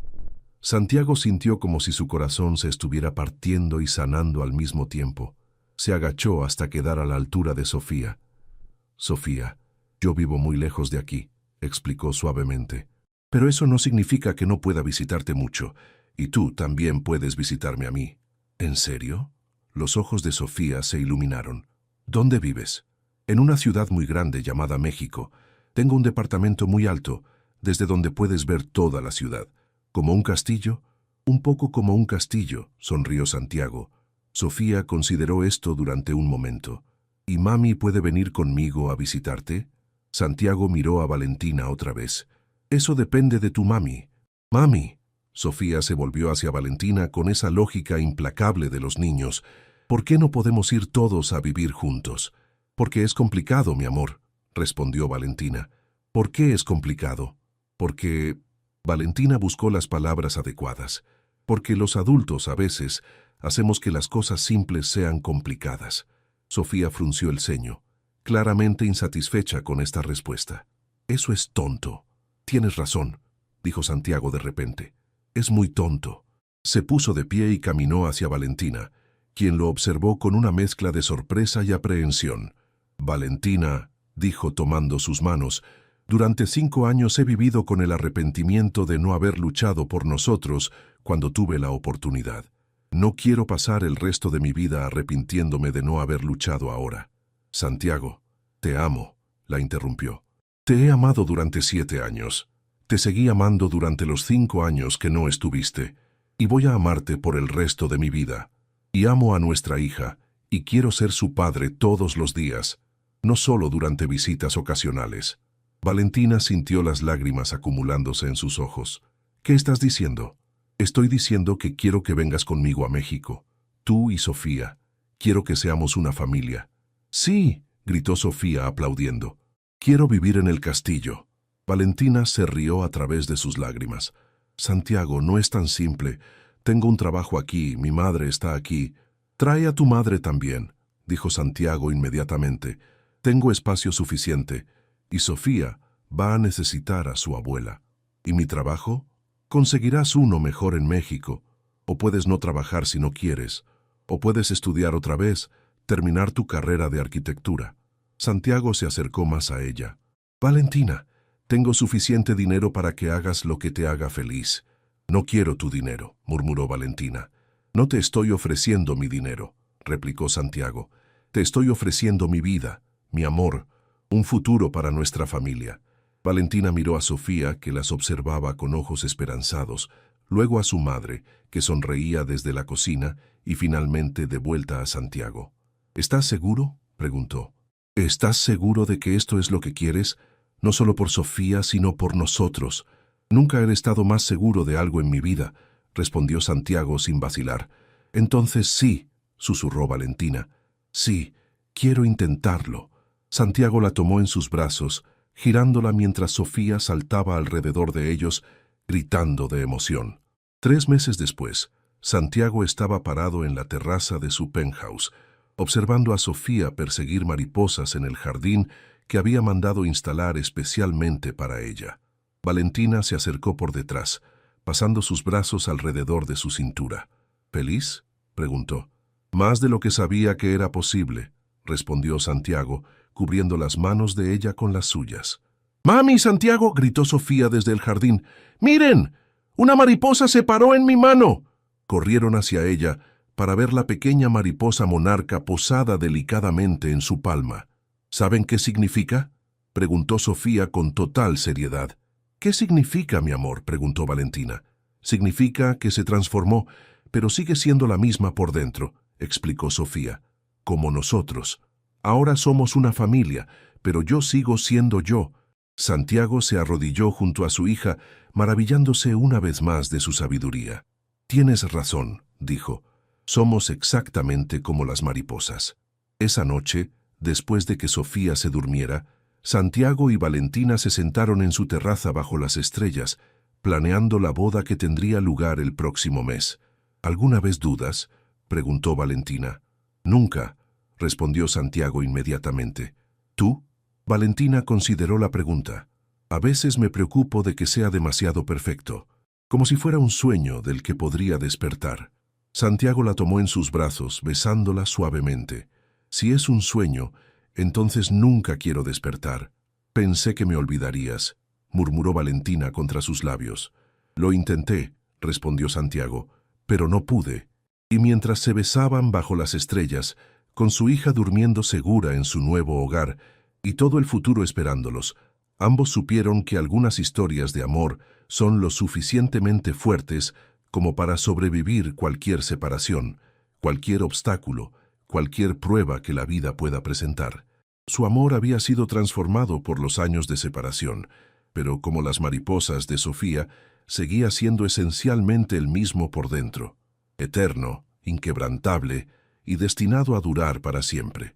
Santiago sintió como si su corazón se estuviera partiendo y sanando al mismo tiempo. Se agachó hasta quedar a la altura de Sofía. «Sofía, yo vivo muy lejos de aquí», explicó suavemente. «Pero eso no significa que no pueda visitarte mucho, y tú también puedes visitarme a mí». «¿En serio?». Los ojos de Sofía se iluminaron. «¿Dónde vives?». «En una ciudad muy grande llamada México. Tengo un departamento muy alto, desde donde puedes ver toda la ciudad. ¿Como un castillo?». «Un poco como un castillo», sonrió Santiago. Sofía consideró esto durante un momento. «¿Y mami puede venir conmigo a visitarte?». Santiago miró a Valentina otra vez. «Eso depende de tu mami». «Mami». Sofía se volvió hacia Valentina con esa lógica implacable de los niños. «¿Por qué no podemos ir todos a vivir juntos?». «Porque es complicado, mi amor», respondió Valentina. «¿Por qué es complicado?». «Porque…». Valentina buscó las palabras adecuadas. «Porque los adultos, a veces, hacemos que las cosas simples sean complicadas». Sofía frunció el ceño, claramente insatisfecha con esta respuesta. «Eso es tonto». «Tienes razón», dijo Santiago de repente. «Es muy tonto». Se puso de pie y caminó hacia Valentina, quien lo observó con una mezcla de sorpresa y aprehensión. «Valentina», dijo tomando sus manos, «durante 5 años he vivido con el arrepentimiento de no haber luchado por nosotros cuando tuve la oportunidad. No quiero pasar el resto de mi vida arrepintiéndome de no haber luchado ahora». «Santiago, te amo», la interrumpió. «Te he amado durante 7 años. Te seguí amando durante los 5 años que no estuviste, y voy a amarte por el resto de mi vida. Y amo a nuestra hija, y quiero ser su padre todos los días, no solo durante visitas ocasionales». Valentina sintió las lágrimas acumulándose en sus ojos. «¿Qué estás diciendo?». «Estoy diciendo que quiero que vengas conmigo a México. Tú y Sofía. Quiero que seamos una familia». «Sí», gritó Sofía aplaudiendo. «Quiero vivir en el castillo». Valentina se rió a través de sus lágrimas. «Santiago, no es tan simple. Tengo un trabajo aquí, mi madre está aquí». «Trae a tu madre también», dijo Santiago inmediatamente. «Tengo espacio suficiente, y Sofía va a necesitar a su abuela». «¿Y mi trabajo?». «Conseguirás uno mejor en México. O puedes no trabajar si no quieres. O puedes estudiar otra vez, terminar tu carrera de arquitectura». Santiago se acercó más a ella. «Valentina, tengo suficiente dinero para que hagas lo que te haga feliz». «No quiero tu dinero», murmuró Valentina. «No te estoy ofreciendo mi dinero», replicó Santiago. «Te estoy ofreciendo mi vida, mi amor, un futuro para nuestra familia». Valentina miró a Sofía, que las observaba con ojos esperanzados. luego a su madre, que sonreía desde la cocina, y finalmente de vuelta a Santiago. ¿Estás seguro?, preguntó. ¿Estás seguro de que esto es lo que quieres? No solo por Sofía, sino por nosotros. Nunca he estado más seguro de algo en mi vida, respondió Santiago sin vacilar. Entonces sí, susurró Valentina. Sí, quiero intentarlo. Santiago la tomó en sus brazos, girándola mientras Sofía saltaba alrededor de ellos, gritando de emoción. 3 meses después, Santiago estaba parado en la terraza de su penthouse, observando a Sofía perseguir mariposas en el jardín que había mandado instalar especialmente para ella. Valentina se acercó por detrás, pasando sus brazos alrededor de su cintura. ¿Feliz?, preguntó. Más de lo que sabía que era posible, respondió Santiago, cubriendo las manos de ella con las suyas. ¡Mami, Santiago!, gritó Sofía desde el jardín. ¡Miren! ¡Una mariposa se paró en mi mano! Corrieron hacia ella para ver la pequeña mariposa monarca posada delicadamente en su palma. ¿Saben qué significa?, preguntó Sofía con total seriedad. ¿Qué significa, mi amor?, preguntó Valentina. Significa que se transformó, pero sigue siendo la misma por dentro, explicó Sofía. Como nosotros. Ahora somos una familia, pero yo sigo siendo yo. Santiago se arrodilló junto a su hija, maravillándose una vez más de su sabiduría. Tienes razón, dijo. Somos exactamente como las mariposas. Esa noche, después de que Sofía se durmiera, Santiago y Valentina se sentaron en su terraza bajo las estrellas, planeando la boda que tendría lugar el próximo mes. ¿Alguna vez dudas?, preguntó Valentina. Nunca, respondió Santiago inmediatamente. ¿Tú? Valentina consideró la pregunta. A veces me preocupo de que sea demasiado perfecto, como si fuera un sueño del que podría despertar. Santiago la tomó en sus brazos, besándola suavemente. Si es un sueño, entonces nunca quiero despertar. Pensé que me olvidarías, murmuró Valentina contra sus labios. Lo intenté, respondió Santiago, pero no pude. Y mientras se besaban bajo las estrellas, con su hija durmiendo segura en su nuevo hogar, y todo el futuro esperándolos, ambos supieron que algunas historias de amor son lo suficientemente fuertes como para sobrevivir cualquier separación, cualquier obstáculo, cualquier prueba que la vida pueda presentar. Su amor había sido transformado por los años de separación, pero como las mariposas de Sofía, seguía siendo esencialmente el mismo por dentro, eterno, inquebrantable y destinado a durar para siempre.